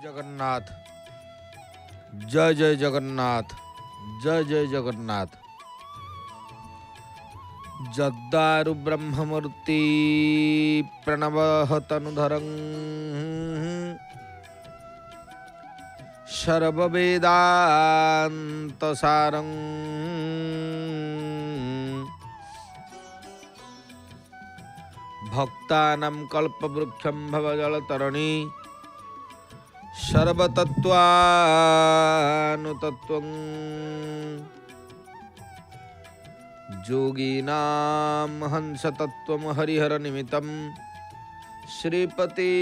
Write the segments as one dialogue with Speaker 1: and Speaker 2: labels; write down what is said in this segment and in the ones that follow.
Speaker 1: जगन्नाथ। जय जय जगन्नाथ। जय जय जगन्नाथ। जद्दारु ब्रह्ममूर्ति प्रणवः तनुधरं सर्ववेदान्तसारं भक्तानां कल्पवृक्षं भवजलतरणी सर्वतत्त्वानुतत्त्वं योगीनां हंसतत्त्वं हरिहरनिमित्तं श्रीपति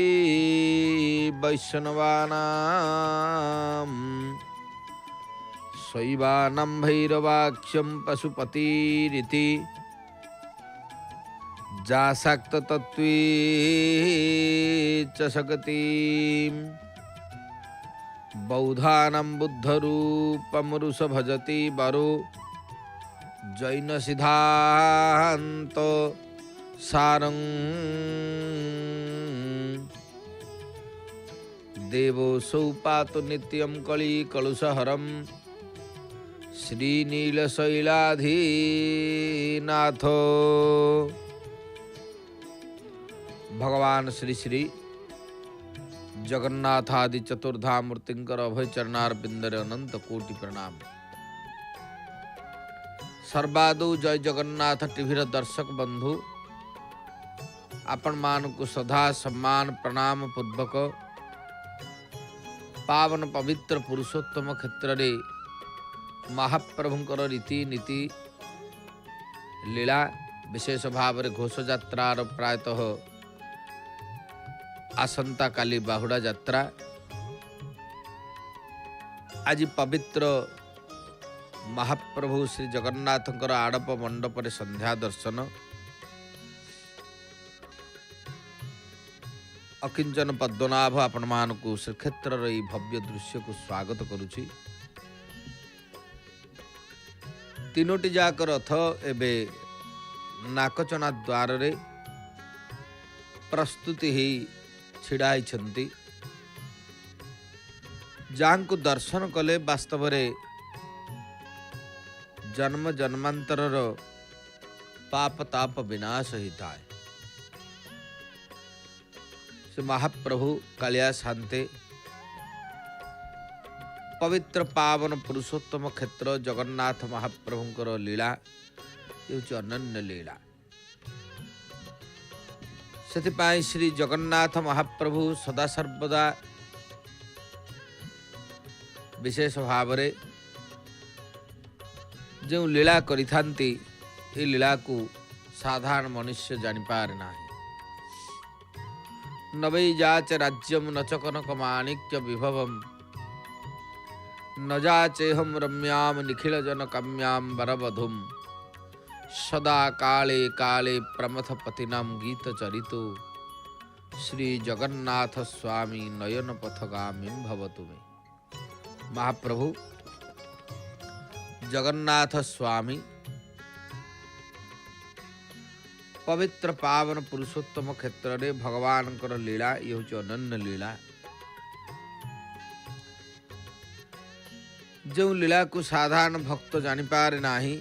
Speaker 1: वैष्णवानां शैवानां भैरवाख्यं पशुपतिरिति जासाक्ततत्त्वे च सकतिं बौद्धानां बुद्धरूपमरुष भजति वरो जैन सिद्धांत सारं देवोऽसौ पातु नित्यं कली कलुषहरं श्रीनीलशैलाधीनाथ। भगवान श्री श्री जगन्नाथादि चतुर्धामूर्तिंकर अभय चरणारविंदरे अनंत कोटि प्रणाम। सर्वादौ जय जगन्नाथ टीवीर दर्शक बंधु आपण मानकु सदा सम्मान प्रणाम पूर्वक पावन पवित्र पुरुषोत्तम क्षेत्र रे महाप्रभुंकर रीति नीति लीला विशेष भाव में घोष यात्रार प्रायतः आसंता काली बाहुड़ा यात्रा आज पवित्र महाप्रभु श्री जगन्नाथंकर आड़प मंडप रे संध्या दर्शन अकिंचन पद्मनाभ आपण मानकु श्रीक्षेत्र रे भव्य दृश्य को स्वागत करुछि। तीनोटी जाक रथ एबे नाकचना द्वार रे प्रस्तुति ही छिड़ाई छंती। जांकु दर्शन कले वास्तव रे जन्म जन्मांतरर पाप ताप विनाश होता है। से महाप्रभु कालिया शांते पवित्र पावन पुरुषोत्तम क्षेत्र जगन्नाथ महाप्रभुंकर लीला ये अनन्य लीला। सेथिपाई श्री जगन्नाथ महाप्रभु सदा सर्वदा विशेष भाव में जो लीला करिथांती ये लीला को साधारण मनुष्य जानिपारे ना। न वै जाच राज्यम न च कनक माणिक्य विभवम न जाचेहम रम्याम निखिल जन काम्याम वरवधुम सदा काले काले प्रमथ पतिनाम गीत चरितो श्री जगन्नाथ स्वामी नयन पथगामीं भवतु मे। महाप्रभु जगन्नाथ स्वामी पवित्र पावन पुरुषोत्तम क्षेत्र रे भगवान कर लीला ये हूँ अनन्य लीला। जो लीला को साधारण भक्त जानिपारे नाही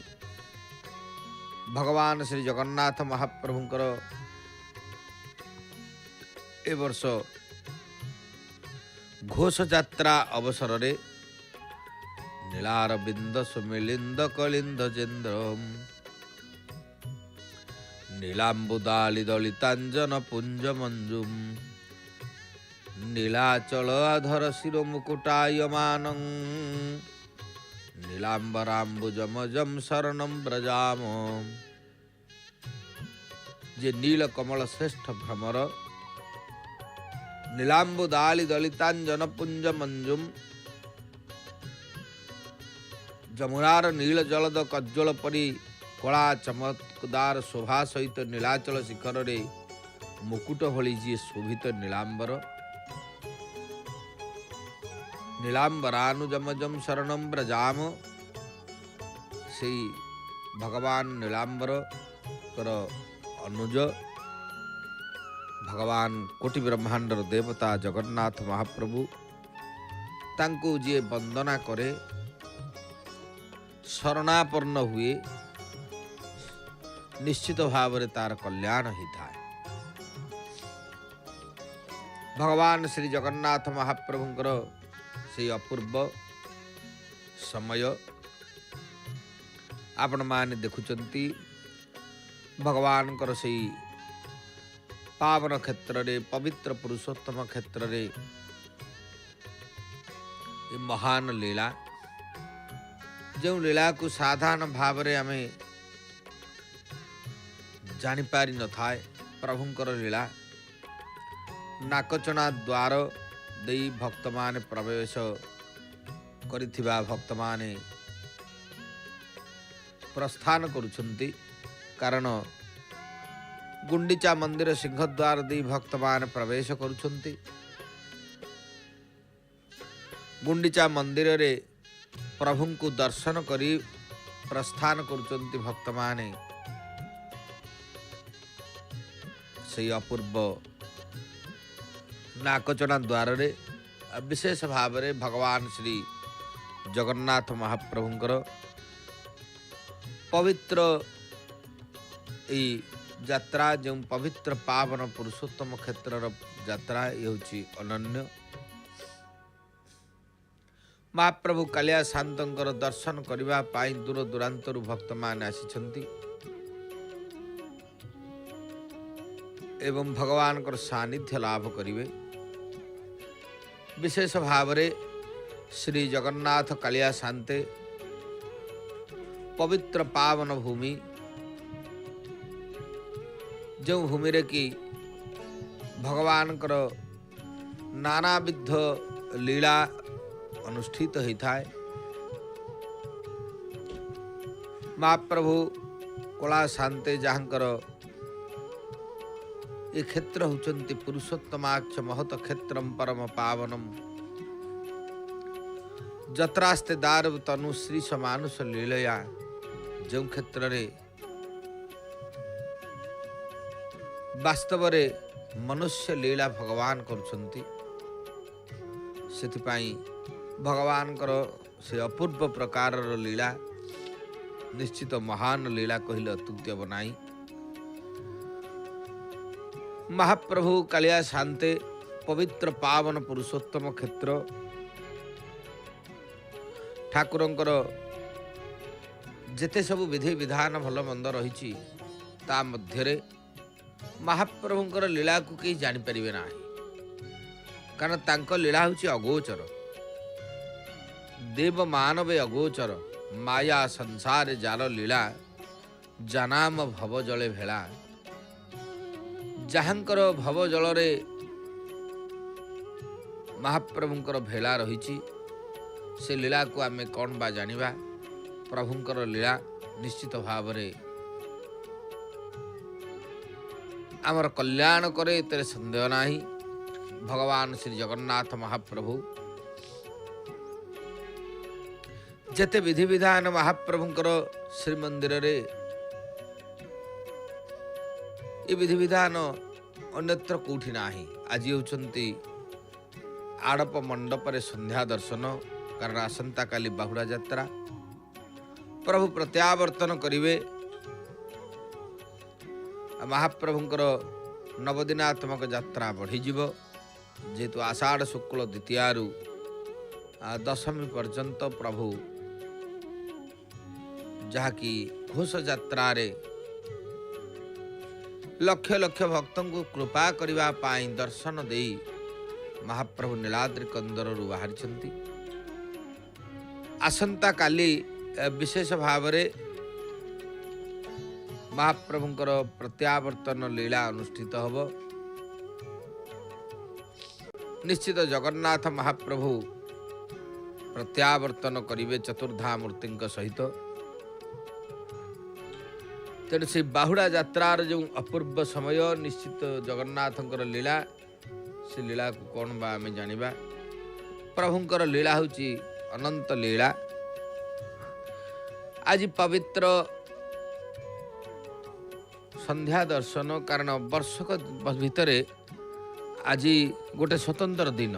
Speaker 1: भगवान श्री जगन्नाथ महाप्रभुंकर ए वर्ष घोष यात्रा अवसर रे नीलारविंद सुमिलिंद कलिंद जेन्द्रम नीलांबुदाली दलितांजन पुंज मंजुम नीलाचल आधर शिर मुकुटायमान नीलांबरांबुजमजम शरणं व्रजाम। जे नील कमल श्रेष्ठ भ्रमर नीलांबुदाली दलितांजन पुंज मंजुम जमुनार नील जलद कज्जल परी कला चमत्कार शोभा सहित नीलाचल शिखर रे मुकुट भली जी शोभित नीलांबर नीलांबरानुजमजम शरणं व्रजाम। से भगवान नीलांबर कर अनुज भगवान कोटि ब्रह्मांडर देवता जगन्नाथ महाप्रभु तांकु जी वंदना करे शरणापन्न हुए निश्चित भाव रे तार कल्याण होता है। भगवान श्री जगन्नाथ महाप्रभुंकर से अपूर्व समय आपण माने देखुचंती। भगवान कर से पावन क्षेत्र रे पवित्र पुरुषोत्तम क्षेत्र रे महान लीला जो लीला को साधारण भाव रे आमे जानी पारि न थाए। प्रभुंकर लीला नाकचना द्वार देई भक्त माने प्रवेश करिथिबा भक्त माने प्रस्थान करुछंती। कारण गुंडीचा मंदिर सिंहद्वार देई भक्त माने प्रवेश करुछंती। गुंडीचा मंदिर रे प्रभु को दर्शन करी प्रस्थान करुछंती भक्त माने। से अपूर्व नाकचना द्वार रे विशेष भाव रे भगवान श्री जगन्नाथ महाप्रभुंकर पवित्र यात्रा जो पवित्र पावन पुरुषोत्तम क्षेत्र यात्रा ये अनन्य। महाप्रभु कालिया शांतर दर्शन करने पाई दूर दूरांतरु भक्त मान आसी एवं भगवान कर सानिध्य लाभ करिवे। विशेष भाव रे श्री जगन्नाथ कालिया शांते पवित्र पावन भूमि जो भूमि रे की भगवान कर नानाविध लीला अनुष्ठित होता है। महाप्रभु कला शांते जहाँकर ये क्षेत्र होचंती पुरुषोत्तमाक्ष महत क्षेत्रम परम पावनम जत्रास्ते दारव तनु श्री समानुष लीलया जो क्षेत्र रे वास्तव रे मनुष्य लीला भगवान करुछंती। सेथिपाई भगवान कर से अपूर्व प्रकार लीला निश्चित महान लीला कहले अतुल्य बनाई। महाप्रभु कालिया शांते पवित्र पावन पुरुषोत्तम क्षेत्र ठाकुरंकर जेते सब विधि विधान भल मंद रही ता मध्यरे महाप्रभुंकर लीला को कहीं जानीपर ना कारण तांको लीला हूँ अगोचर देव मानवे अगोचर माया संसार जार लीला जनाम भव जले भेला जहाँकर भव जल रे महाप्रभुंकर भेला रही से लीला को आमे कौन बा जानिबा। प्रभुंकर लीला निश्चित भाव रे आमर कल्याण करे तेरे संदेह नाही। भगवान श्री जगन्नाथ महाप्रभु जेते विधि विधान महाप्रभुंकर श्रीमंदिर रे ये विधि विधान अन्यत्र कौटी ना। आज होती आड़प मंडप रे संध्या दर्शन कारण आसंता काली बाहुड़ा यात्रा प्रभु प्रत्यावर्तन करिवे। महाप्रभुंकर नवदिनात्मक यात्रा बढ़ीजीव जेहेतु आषाढ़ शुक्ल द्वितीयारु दशमी पर्यंत प्रभु जहाँकि घोष यात्रा रे लक्ष लक्ष भक्तों को कृपा करिबा पाई दर्शन दे महाप्रभु नीलाद्रि कंदर बाहरी। आसंता काली विशेष भाव रे महाप्रभुंकर प्रत्यावर्तन लीला अनुष्ठित हब। निश्चित जगन्नाथ महाप्रभु प्रत्यावर्तन करिवे चतुर्धा मूर्ति सहित। तेणु से बाहुड़ा यात्रार जो अपूर्व समय निश्चित जगन्नाथंकर लीला से लीला को कौन बा आमे जानिबा। प्रभुंकर लीला होची अनंत लीला। आज पवित्र संध्या दर्शन कारण वर्षक भितर आज गोटे स्वतंत्र दिन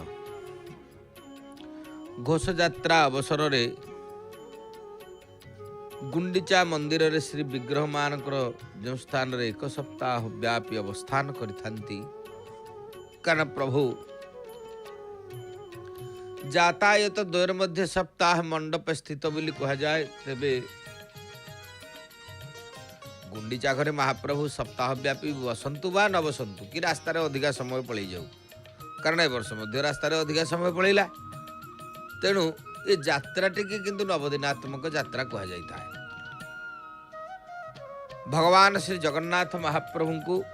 Speaker 1: घोषयात्रा अवसर रे गुंडीचा मंदिर रे श्री विग्रह मानकर जो स्थान रे 1 सप्ताह व्यापी अवस्थान करिथांती कारण प्रभु यातायात द्वयर मध्य सप्ताह मंडप स्थित बोली कहा जाए। तेबे गुंडीचा घरे महाप्रभु सप्ताह व्यापी बसंतु बा न बसंतु कि रास्तार अधिका समय पड़े जाऊ कारण ए वर्ष मध्य रास्तार अधिका समय पड़ेगा तेणु ये यात्रा टिके किंतु नवदिनात्मक यात्रा कहा जाता है। भगवान श्री जगन्नाथ महाप्रभु को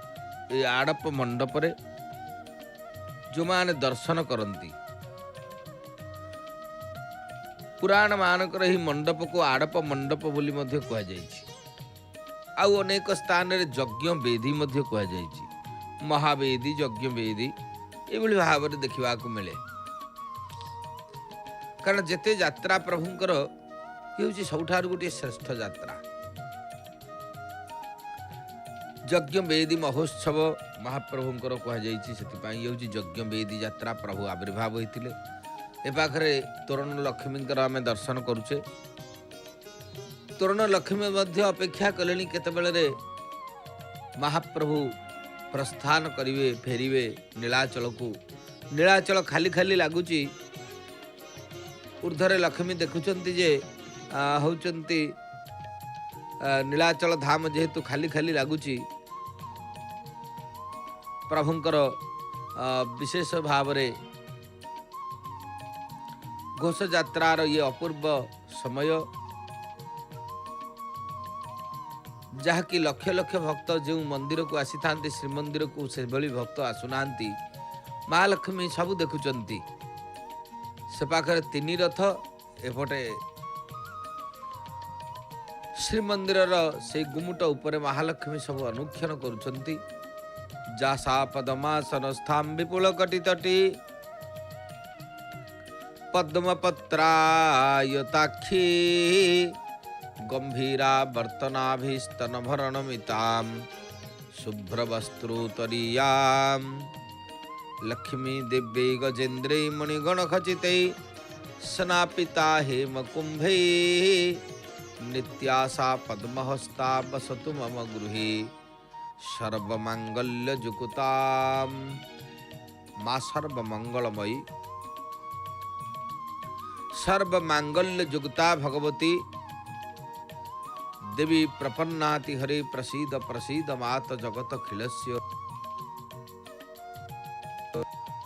Speaker 1: ये आड़प मंडप रे जो माने दर्शन करती पुराण मानकर ही मंडप को आड़प मंडप बोली मध्य कहा जायछि। आउ अनेक स्थान रे यज्ञ वेदी मध्य कहा जायछि। महावेदी यज्ञ वेदी एभली भाव में देखा मिले कारण जेते यात्रा प्रभुंकर ये सबुठार गोटे श्रेष्ठ यात्रा। यज्ञ वेदी महोत्सव महाप्रभुंकर कहा जायछि सेतिपाई ये यज्ञ वेदी यात्रा प्रभु आविर्भाव होइतिले। ए पाखरे तोरण लक्ष्मींकर आमे दर्शन करूचे। तोरण लक्ष्मी मध्य अपेक्षा कलेनी केतेबेले रे महाप्रभु प्रस्थान करिवे फेरिवे नीलाचल को। नीलाचल खाली खाली लगुची ऊर्धरे लक्ष्मी देखुचंती जे होचंती नीलाचल धाम जेहेतु खाली खाली लगुची प्रभुंकर विशेष भाव रे घोष यात्रार ये अपूर्व समय जहाँकि लक्ष लक्ष भक्त जो मंदिर को आसी था श्रीमंदिर को से भली भक्त आसुना महालक्ष्मी सबू देखुंती से पाखरे 3 रथ एपटे श्रीमंदिर से गुमुट उपरे महालक्ष्मी सब अनुक्षण करुछंती। जासा पद्मासन स्थाम विपुल कटि तटी पद्मपत्रायताक्षी गंभीरा वर्तनाभिस्तन भरणमिताम शुभ्रवस्त्रोत्तरीयाम लक्ष्मी दिव्यै गजेन्द्रै मणिगण खचितै स्नापिता हेम कुंभै नित्यासा पद्महस्ता वसतु मम गृहे सर्वमंगल्य जुकुताम। माँ सर्वमंगलमयी सर्वमांगल्य जुगता भगवती देवी प्रपन्नाति हरे प्रसीद प्रसीद मात जगत खिलस्य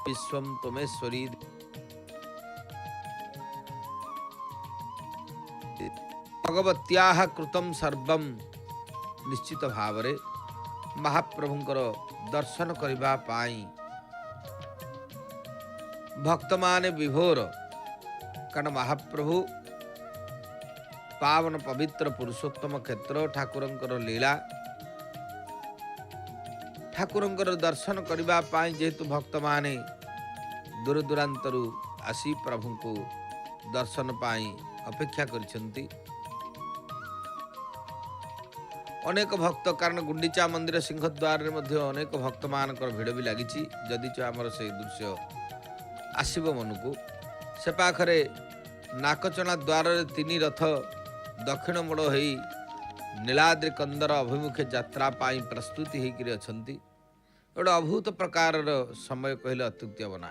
Speaker 1: विश्वम त्वमेश्वरी। भगवत्याः कृतं सर्वम निश्चित भावरे महाप्रभुंकर दर्शन करिबा पाई भक्त माने विभोर कारण महाप्रभु पावन पवित्र पुरुषोत्तम क्षेत्र ठाकुरंकर लीला ठाकुरंकर दर्शन करिबा पाई जेहेतु भक्त माने दूर दूरांतरु आसी प्रभु को दर्शन पाई अपेक्षा करिसेंती। अनेक भक्त कारण गुंडीचा मंदिर सिंहद्वार रे मध्य अनेक भक्त मानकर भिड़ भी लगी जदि आमर से दृश्य आसब मन को से पाखरे नाकचना द्वार 3 रथ दक्षिण मोड़ हो नीलाद्रि कंदर अभिमुखे यात्रा पाई प्रस्तुति होकर अच्छा गोटे अभूत प्रकार समय कहले अत्युक्ति हम ना।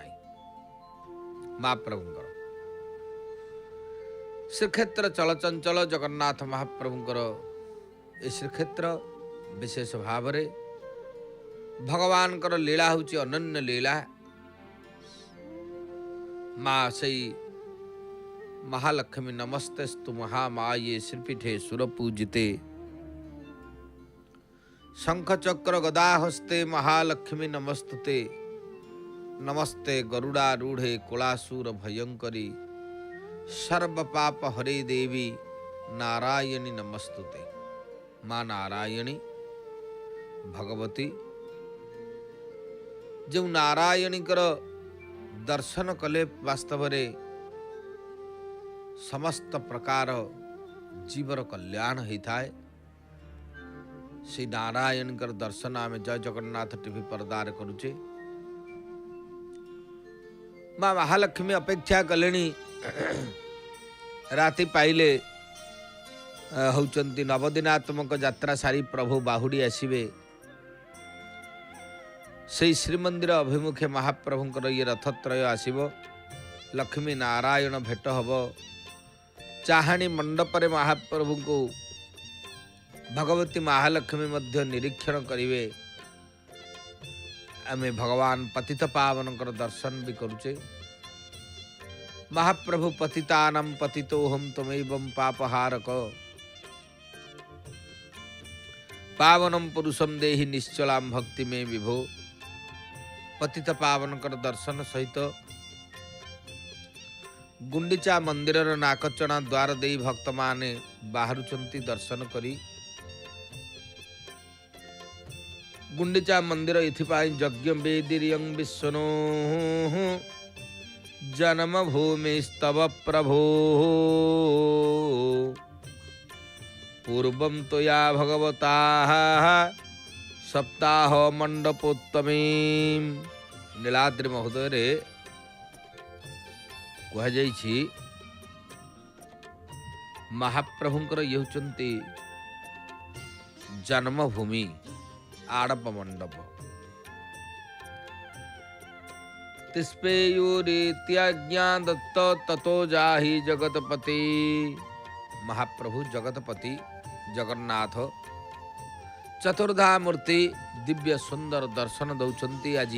Speaker 1: महाप्रभुंकर श्रीक्षेत्र चलचंचल जगन्नाथ महाप्रभुंकर ए श्रीक्षेत्र विशेष भाव रे भगवानकर लीला होची अनन्य लीला। माँ सई महालक्ष्मी नमस्तेस्तु महामाये श्रीपीठे सुरपूजिते शंख चक्र गदा हस्ते महालक्ष्मी नमस्तुते नमस्ते गरुड़ारूढ़े कुलासुर भयंकरी सर्व पाप हरे देवी नारायणी नमस्तुते। माँ नारायणी भगवती जो नारायणी दर्शन कले वास्तव रे समस्त प्रकार जीवर कल्याण होता है। श्री नारायण दर्शन आम जय जगन्नाथ टीवी पर्दार करुचे। माँ महालक्ष्मी अपेक्षा कले राति पाइले होचंती नवदिनात्मक यात्रा सारी प्रभु बाहुड़ी आसवे से श्रीमंदिर अभिमुखे महाप्रभुंकर ये रथत्रय आसव लक्ष्मी नारायण भेट हब चाहाणी मंडपरे महाप्रभु को भगवती महालक्ष्मी मध्य निरीक्षण करिवे आमे भगवान पतित पावनकर दर्शन भी करुचे महाप्रभु पतितानां पतितोहम तमेवं पापहारक पावनम पुरुषम देहि निश्चलां भक्ति में विभो पतित पावनकर दर्शन सहित गुंडीचा मंदिर नाकचना द्वार दे भक्त माने बाहरुचंती दर्शन करी गुंडीचा मंदिर इथिपाई यज्ञ वेदिरियं विष्णु जन्म भूमिस्तव प्रभो पूर्वं तो या भगवता सप्ताह मंडपोत्तमी नीलाद्रि महोदय रे कहुछि महाप्रभुंकर ये होचंती जन्मभूमि आड़प मंडप तिस्पेयूरीत्याज्ञा दत्त ततो जाहि जगतपति महाप्रभु जगतपति जगन्नाथ चतुर्धा मूर्ति दिव्य सुंदर दर्शन दौचंती आज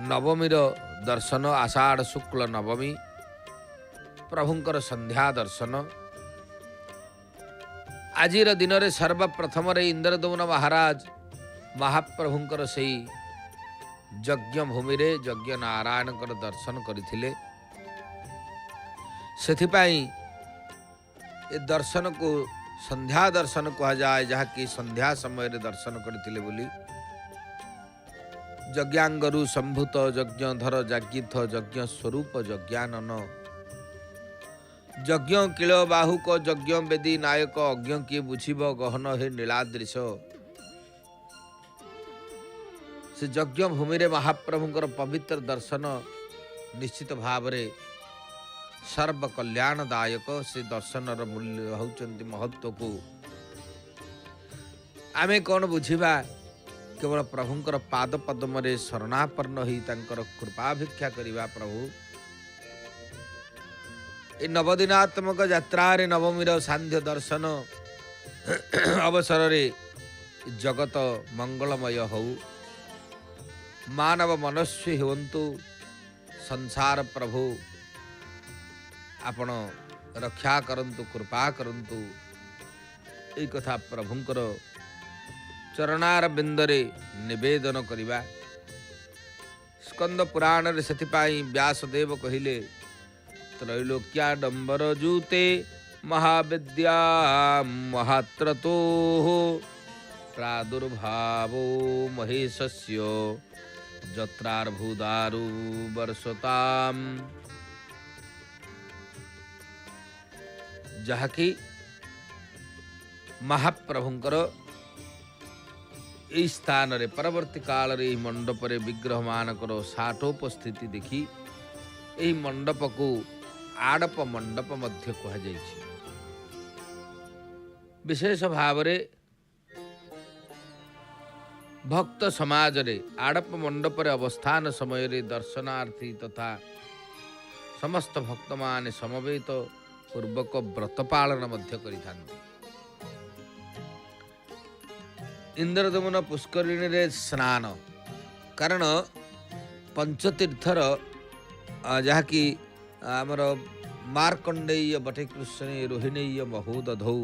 Speaker 1: नवमीर दर्शन आषाढ़ शुक्ल नवमी प्रभुंकर संध्या दर्शन आजिर दिन में सर्वप्रथम इंद्रदमन महाराज महाप्रभुंकर से यज्ञ भूमि रे यज्ञ नारायण दर्शन करथिले सेथिपाई ए दर्शन को संध्या दर्शन कहा जाए जहाँकि संध्या समय दर्शन करथिले बोली यज्ञांगरु संभूत यज्ञधर जागीथ यज्ञ स्वरूप यज्ञानन यज्ञ किल बाहुक यज्ञ वेदी नायक अज्ञ किए बुझिब गहन हे नीलाद्रिश से यज्ञ भूमि रे महाप्रभुंकर पवित्र दर्शन निश्चित भाव रे सर्व कल्याणदायक से दर्शनर मूल्य होचंती महत्व को आमे कौन बुझिबा केवल प्रभुंकर पाद पद्म रे शरणापन्न ही तांकर कृपा भिक्षा करिबा प्रभु ए नवदिनात्मक यात्रा रे नवमीर सांध्य दर्शन अवसर रे जगत मंगलमय हो मानव मनस्वी हुंतु संसार प्रभु आपण रक्षा करंतु कृपा करंतु ए कथा प्रभुंकर चरणार बिंदरे निवेदन करिबा स्कंद पुराण रे सतिपाई व्यासदेव कहिले त्रैलोक्याडंबर जूते महाविद्या महात्रतो प्रादुर्भावो महेशस्य जत्रार्भुदारु वर्षताम जहाँकि महाप्रभुंकर यही स्थान रे परवर्ती काल रे मंडप रे विग्रह मानकर साठोपस्थिति देखी यही मंडप को आड़प मंडप मध्य कहा जाइछि। विशेष भाव रे भक्त समाज रे आड़प मंडप रे अवस्थान समय रे दर्शनार्थी तथा समस्त भक्त माने समवेत पूर्वक व्रत पालन मध्य करिथांती। इंद्रदमन पुष्करिणी रे स्नान कारण पंचतीर्थर जहाँकि आमर मार्कंडेय बटेकृष्णे रोहिणीय महोदधौ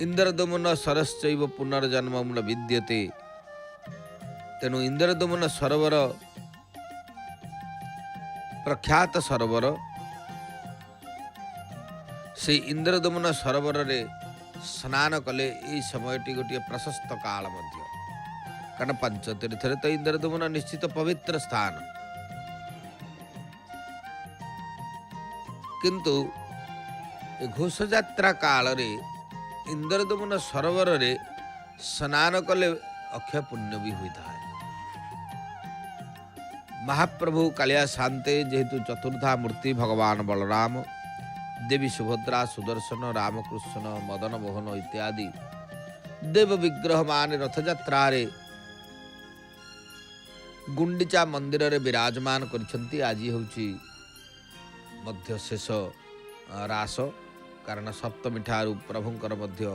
Speaker 1: इंद्रदमन सरश्चैव पुनर्जन्म विद्यते तेणु इंद्रदमन सरोवर प्रख्यात सरोवर से इंद्रदमन सरोवर रे स्नान कले यही समयटी गोटे प्रशस्त काल मध्य कारण पंचतीर्थ तो इंद्रदमन निश्चित पवित्र स्थान किंतु घोष यात्रा काल रे इंद्रदमन सरोवर रे स्नान कले अक्षय पुण्य भी होता है। महाप्रभु कालिया शांते जेहेतु चतुर्धा मूर्ति भगवान बलराम, देवी सुभद्रा, सुदर्शन, रामकृष्ण, मदन मोहन इत्यादि देव विग्रह मान रथयात्रा गुंडीचा मंदिर रे विराजमान करिसेंती। आज होची मध्य शेष रास, कारण सप्तमी ठारू प्रभुंकर मध्य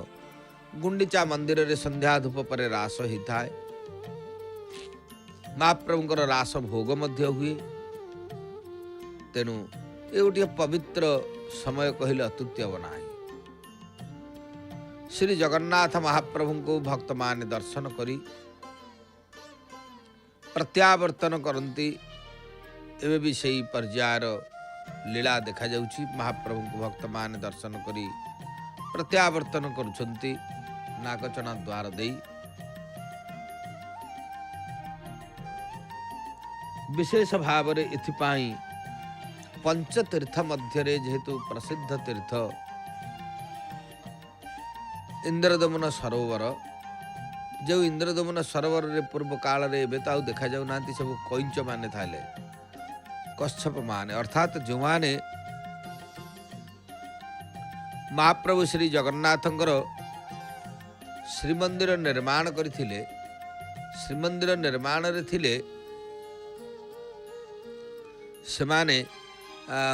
Speaker 1: गुंडीचा मंदिर रे संध्या धूप पर रास होता है। महाप्रभुंकर रास भोग मध्य हुए। तेणु ये गोटे पवित्र समय कहले अत्युक्ति हे नाही। श्री जगन्नाथ महाप्रभु को भक्त मान दर्शन करी प्रत्यावर्तन करती। एवं भी सही पर्यायर लीला देखा जाउछि। महाप्रभु को भक्त मान दर्शन करी प्रत्यावर्तन करुछंती नागचना द्वार दे। विशेष भाव रे इथिपाई पंचतीर्थ मध्य जेहेतु प्रसिद्ध तीर्थ इंद्रदमन सरोवर, जो इंद्रदमन सरोवर रे पूर्व काल रे एबे तो देखा जाऊ नांती सब कैंच माने थाले, कच्छप माने, अर्थात जो माने महाप्रभु श्री जगन्नाथंकर श्रीमंदिर निर्माण करथिले। श्रीमंदिर निर्माण रे थिले सेमाने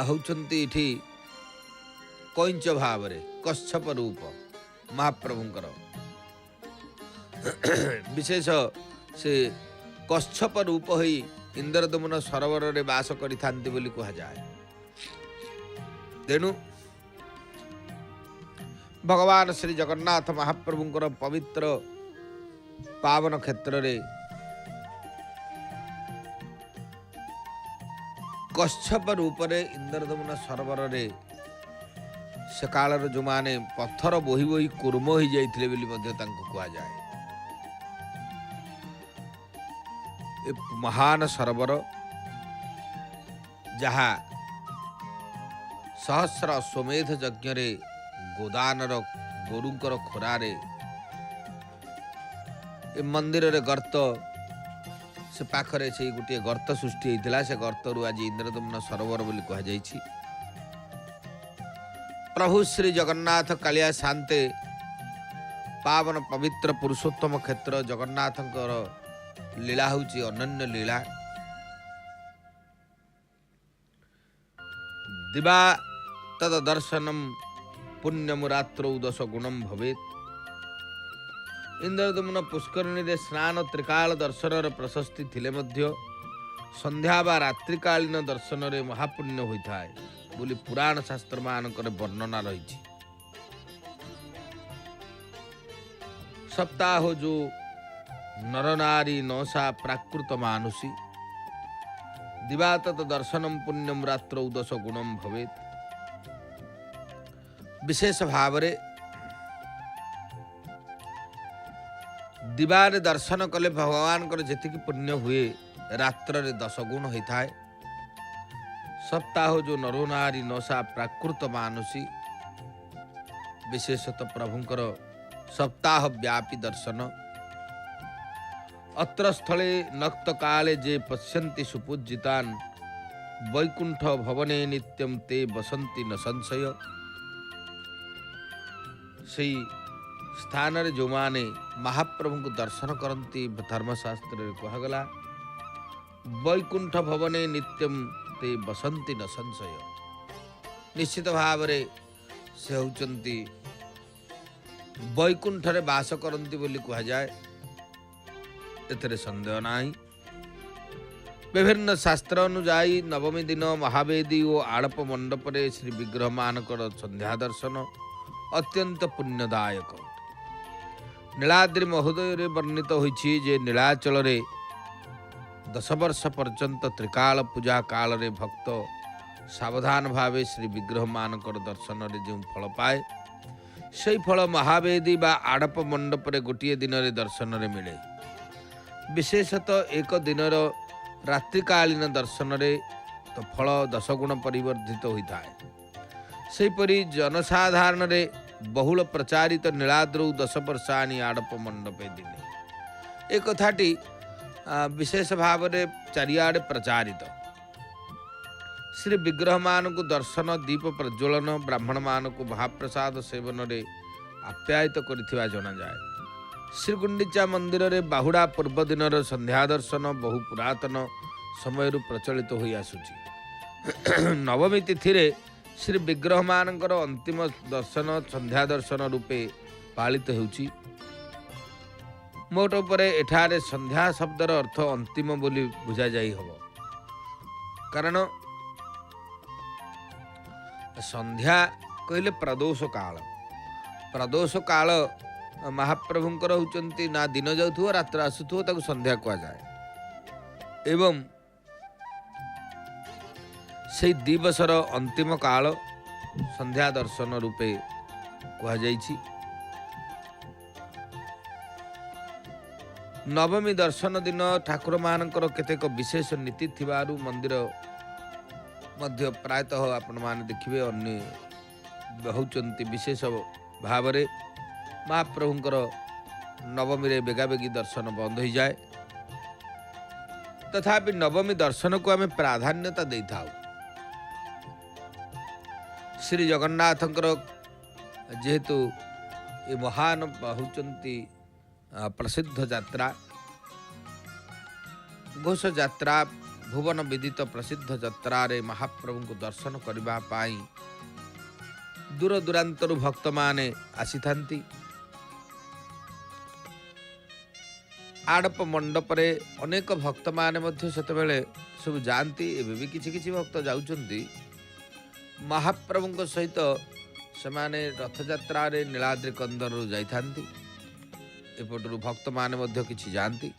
Speaker 1: होचंती इठी कैंच भाव रे कच्छप रूप महाप्रभुंकर विशेष से कच्छप रूप होई इंद्रदमन सरोवर रे वास करिथांती बोली कहा जाए। तेणु भगवान श्री जगन्नाथ महाप्रभुंकर पवित्र पावन क्षेत्र रे कच्छप रूप रे इंद्रदमन सरोवर रे से कालर जो माने पत्थर बोही बोही कुर्म हो जाइथिले बोली मध्य तांको कहा जाए। ए महान सरोवर जहा सहस्र अश्वमेध यज्ञ रे गोदानर गोरुंकर खोरारे ए मंदिर रे गर्त से पाखरे से गोटे गर्त सृष्टि होता। से गर्तरु आज इंद्रदमन सरोवर बोली कहा जाइछि। प्रभु श्री जगन्नाथ कालिया शांते पावन पवित्र पुरुषोत्तम क्षेत्र जगन्नाथंकर लीला होची अनन्य लीला। दिवा तद दर्शनम पुण्यमुरात्रौ 10 गुणम भवेत्। इंद्रदमन पुष्करिणी रे स्नान त्रिकाल दर्शन प्रशस्ति थिले मध्य संध्या बा रात्रिकालीन दर्शन रे महापुण्य होता है बोली पुराण शास्त्र मानकर वर्णना रही। सप्ताह जो नरनारी नौसा प्राकृत मानुषी दिवातत दर्शनम पुण्यम रात्रौ 10 गुणम भवेत्। विशेष भाव रे दिवारे दर्शन कले भगवान को जेतिकी पुण्य हुए रात्र रे 10 गुण होता है। सप्ताह जो नरनारी नौसा प्राकृत मानुषी विशेषतः प्रभुंकर सप्ताह व्यापी दर्शन। अत्र स्थले नक्त काले जे पश्यन्ति सुपूजितान् वैकुंठ भवने नित्यं ते बसंती न संशय। सही स्थान रे जो माने महाप्रभु को दर्शन करती धर्मशास्त्र रे कहगला वैकुंठ भवने नित्यम ते बसंती न संशय। निश्चित भाव रे से होचंती वैकुंठ रे वास करती बोली कहा जाए, एतरे संदेह नाही। विभिन्न शास्त्र अनुजाई नवमी दिन महावेदी और आड़प मंडप रे श्री विग्रह मानकर संध्या दर्शन अत्यंत पुण्यदायक। नीलाद्रि महोदय रे वर्णित होइछि जे नीलाचल रे 10 वर्ष पर्यंत त्रिकाल पूजा काल रे भक्त सावधान भावे श्री विग्रह मानकर दर्शन रे जो फल पाए से फल महावेदी बा आड़प मंडप रे गोटे दिन रे दर्शन रे मिले। विशेषतः एक दिन रात्रिकालीन दर्शन रे तो फल 10 गुण परिवर्धित होता है। सेपरी जनसाधारण रे बहुल प्रचारित नीलाद्रौ 10 वर्षाणी आड़प मंडपे दिने। एक कथाटी विशेष भाव में चारिआडे प्रचारित। श्री विग्रह मान को दर्शन दीप प्रज्वलन ब्राह्मण मान को महाप्रसाद सेवन रे आप्यायित करिथिबा जणा जाए। श्री गुंडीचा मंदिर रे बाहुड़ा पूर्व दिन संध्या दर्शन बहु पुरातन समय प्रचलित हो आसुची। नवमी तिथि रे श्री विग्रह मानकर अंतिम दर्शन संध्या दर्शन रूपे पालित होउची। मोट उपरे एठारे संध्या शब्दर अर्थ अंतिम बोली बुझा जाई हबो, कारण संध्या कहले प्रदोष काल। प्रदोष काल महाप्रभुंकर होचंती ना दिन जाउथो रात्र आसुथो ताको संध्या कहा जाए। एवं से दिवसर अंतिम काल संध्या दर्शन रूपे कहा जाइछि। नवमी दर्शन दिन ठाकुर मानकर केतेक विशेष नीति थिबारु मंदिर मध्य प्रायतः आपण माने देखिबे अन्य होचंती विशेष भाव रे महाप्रभुंकर नवमी रे बेगाबेगी दर्शन बंद हो जाए। तथापि नवमी दर्शन को आम प्राधान्यता दे था। श्री जगन्नाथंकर जेहेतु ये महान होचंती प्रसिद्ध यात्रा घोष यात्रा भुवन विदित प्रसिद्ध यात्रा रे महाप्रभु को दर्शन करबा पाई दूर दूरांतरु भक्त माने आसी थांती। आड़प मंडप रे अनेक भक्त माने मध्य सेतेबेले सब जानती। एबे भी किछि किछि भक्त जाउचंती महाप्रभु सहित सेमाने रथ यात्रा रे नीलाद्रि कंदर जाई थांती। एपटू भक्त माने मध्य किछि जानती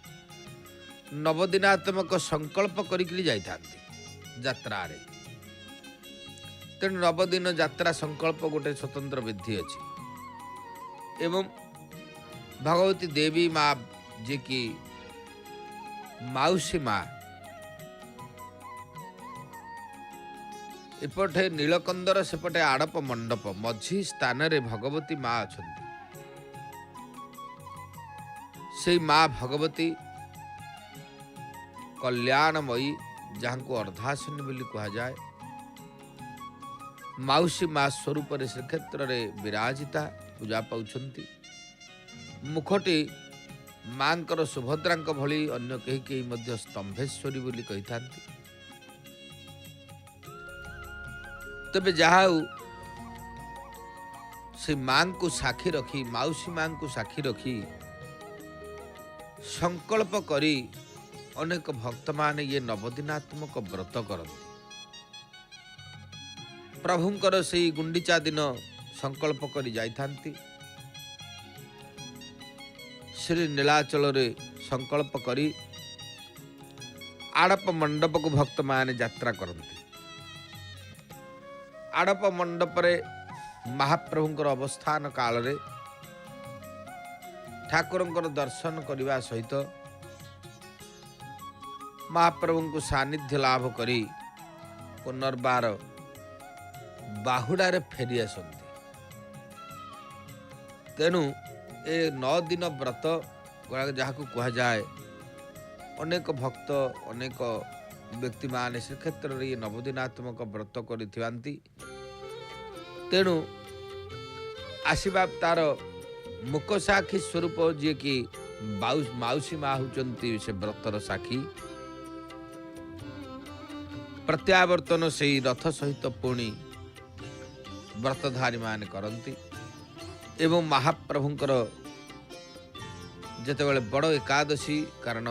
Speaker 1: नवदिनात्मक संकल्प करिकली जाई थांती यात्रा रे। तेणु नवदिन यात्रा संकल्प गोटे स्वतंत्र विधि अछि। एवं भगवती देवी माँ जे कि माउसी माँ एपटे नीलकंदर सेपटे आड़प मंडप मझी स्थान रे भगवती माँ अछंती। से माँ भगवती कल्याणमयी जहाँ को अर्धासिनी बोली कहा जाए माउसी माँ स्वरूप श्रीक्षेत्र रे विराजिता पूजा पाउछंती। मुखटी मांकर सुभद्रांक भली अन्य कहीं कहीं मध्य स्तंभेश्वरी बोली कही थांती। तबे जहाउ से मां को साक्षी रखी माउसी मां को साक्षी रखी संकल्प करी अनेक भक्त माने ये नवदिनात्मक व्रत करती। प्रभुंकर से गुंडीचा दिन संकल्प करी जाइथांती। श्री नीलाचल रे संकल्प करी आड़प मंडप को भक्त माने यात्रा करती। आड़प मंडप रे महाप्रभुंकर अवस्थान काल रे ठाकुरंकर दर्शन करने सहित महाप्रभु को सानिध्य लाभ करी पुनर्बार बाहुड़ारे फेरी आसती। तेणु ए 9 दिन व्रत जहाँ कह जाए अनेक भक्त अनेक व्यक्ति मान श्रीक्षेत्र रे नवदिनात्मक व्रत करिथिवांती। तेणु आशीर्वाद तार मुक साक्षी स्वरूप जी कि माउसी माँ होचंती से व्रतर साक्षी। प्रत्यावर्तन से रथ सहित पुणी व्रतधारी मान करती। एवं महाप्रभुंकर जेतेबेले बड़ एकादशी कारण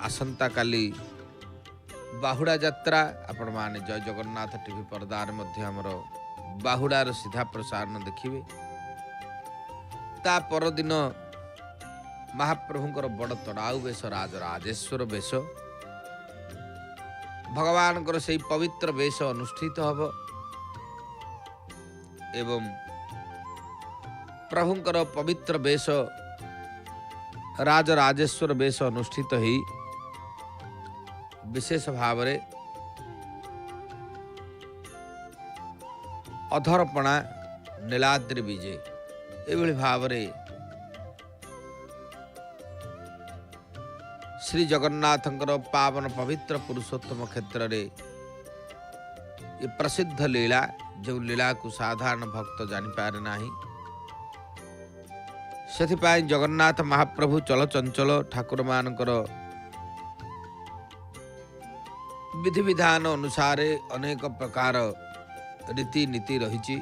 Speaker 1: आसंता काली बाहुड़ा यात्रा आपण माने जय जगन्नाथ टीवी पर्दार मध्य हमर बाहुड़ार सीधा प्रसारण देखिबे। ता परदिन महाप्रभुंकर बड़ तड़ाऊ बेश राज राजेश्वर बेश भगवानकर से पवित्र वेश अनुष्ठित हब एवं प्रभुंकर पवित्र वेश राज राजेश्वर वेश अनुष्ठित ही विशेष भाव रे अधरपणा नीलाद्रि विजय एभली भाव रे श्री जगन्नाथंकर पावन पवित्र पुरुषोत्तम क्षेत्र रे ये प्रसिद्ध लीला जो लीला को साधारण भक्त जानिपारे नाही सेथिपाई जगन्नाथ महाप्रभु चलचंचल ठाकुर मानकर विधि विधान अनुसार अनेक प्रकार रीति नीति रही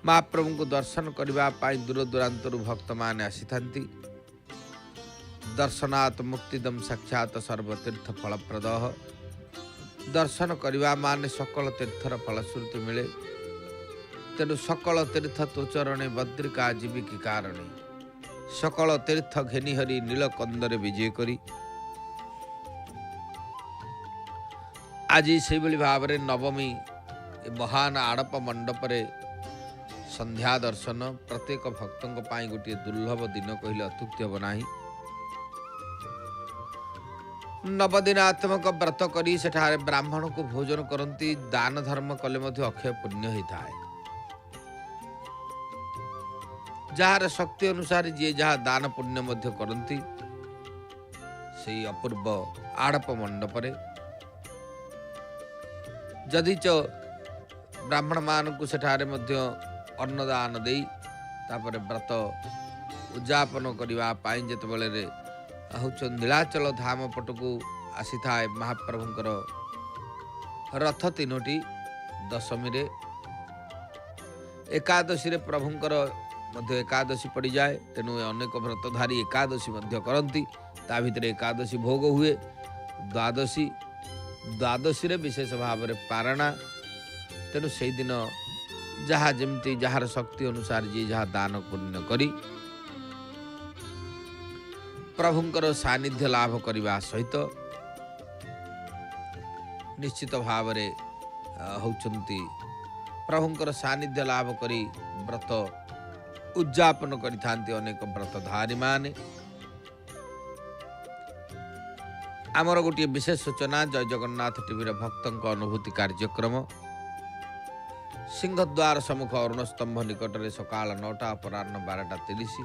Speaker 1: महाप्रभु को दर्शन करने दूर दूरांतर भक्त माने आसी थांती दर्शनात् मुक्तिदम साक्षात सर्वतीर्थ फलप्रद दर्शन करने माने सकल तीर्थर फलश्रुति मिले तेणु सकल तीर्थ तोचरणे बद्रिका जीविकी कारणे सकल तीर्थ घेनिहरी नीलकंदरे विजय करी आज से भाव में नवमी महान आड़प मंडपरे संध्या दर्शन प्रत्येक भक्तों गोटे दुर्लभ दिन कहले अत्युक्ति हम ना नवदिनात्मक व्रत करी सेठारे ब्राह्मण को भोजन करती दान धर्म कले अक्षय पुण्य होता है जार शक्ति अनुसार जी जहाँ दान पुण्य करती से अपूर्व आड़प मंडपरे जदि च ब्राह्मण मान को सेठारे अन्नदान दे तापर व्रत उद्यापन करने जिते नीलाचल धाम पटकू आसी था महाप्रभुंकर रथ तीनोटी दशमी रे एकादशी रे प्रभुंकर एकादशी पड़ जाए तेणु अनेक व्रतधारी एकादशी करती ता भितर एकादशी भोग हुए द्वादशी रे विशेष भाव में पारणा तेणु से दिन जहाँ जमती जार शक्ति अनुसार जी जहाँ दान पुण्य करी प्रभुंकर सानिध्य लाभ करने सहित निश्चित भाव में होचंती प्रभुंकर सानिध्य लाभ करी व्रत उद्यापन करिथांती अनेक व्रतधारी माने आमर गोटे विशेष सूचना जय जगन्नाथ टीवी भक्तों अनुभूति कार्यक्रम सिंहद्वार सम्मुख अरुण स्तंभ निकट में सकाल 9टा अपराह्न 12:30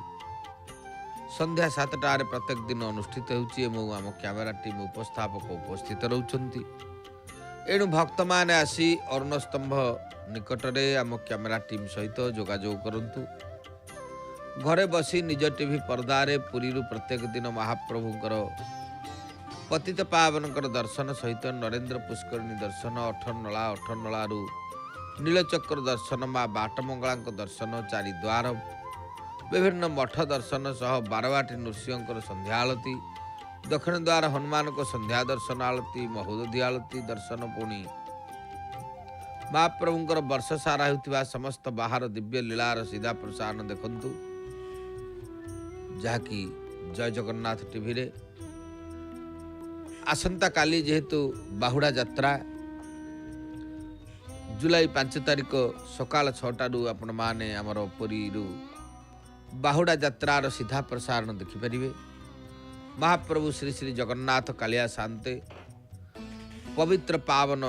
Speaker 1: संध्या 7टार प्रत्येक दिन अनुष्ठित होम कैमेरा टीम उपस्थापक उपस्थित रहउछंती एणु भक्त माने आसी अरुण स्तंभ निकट में आम कैमेरा टीम सहित जोगाजोग करंतु घरे बसी निज टीवी पर्दारे पुरी प्रत्येक दिन महाप्रभुंकर पतित पावनकर दर्शन सहित नरेंद्र पुष्करिणी दर्शन अठरनला नीलचक्र दर्शन माँ बाटमंगला दर्शन चारिद्वार विभिन्न मठ दर्शन सह बारवाटी नृसिंह संध्या आलती दक्षिण द्वार हनुमान को संध्या दर्शन आलती महोदधि आलती दर्शन पुणी महाप्रभुंकर वर्ष सारा होता समस्त बाहर दिव्य लीलार सीधा प्रसारण देखंतु जहाँकि जय जगन्नाथ टीवी रे आसंता काली जेहेतु बाहुड़ा यात्रा जुलाई 5 तारिख सकाल 6टारू आपण माने आमर पुरी बाहुड़ा यात्रार सीधा प्रसारण देखिपारे महाप्रभु श्री श्री जगन्नाथ कालिया शांते पवित्र पावन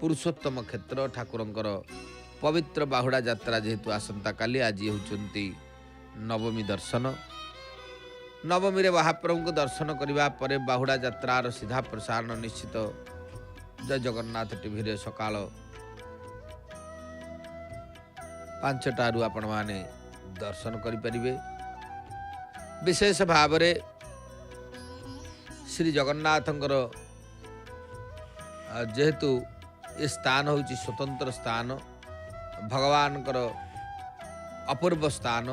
Speaker 1: पुरुषोत्तम क्षेत्र ठाकुरंकर पवित्र बाहुड़ा यात्रा जेहेतु आसंता काली आज होउचंती नवमी दर्शन नवमी रे महाप्रभु को दर्शन करने पर बाहुड़ा यात्रार सीधा प्रसारण निश्चित जय जगन्नाथ टीवी रे सकाल 5टारू आपण माने दर्शन करिपारिबे विशेष भाव में श्री जगन्नाथंकर जेहेतु ये स्थान होची स्वतंत्र स्थान भगवानकर अपूर्व स्थान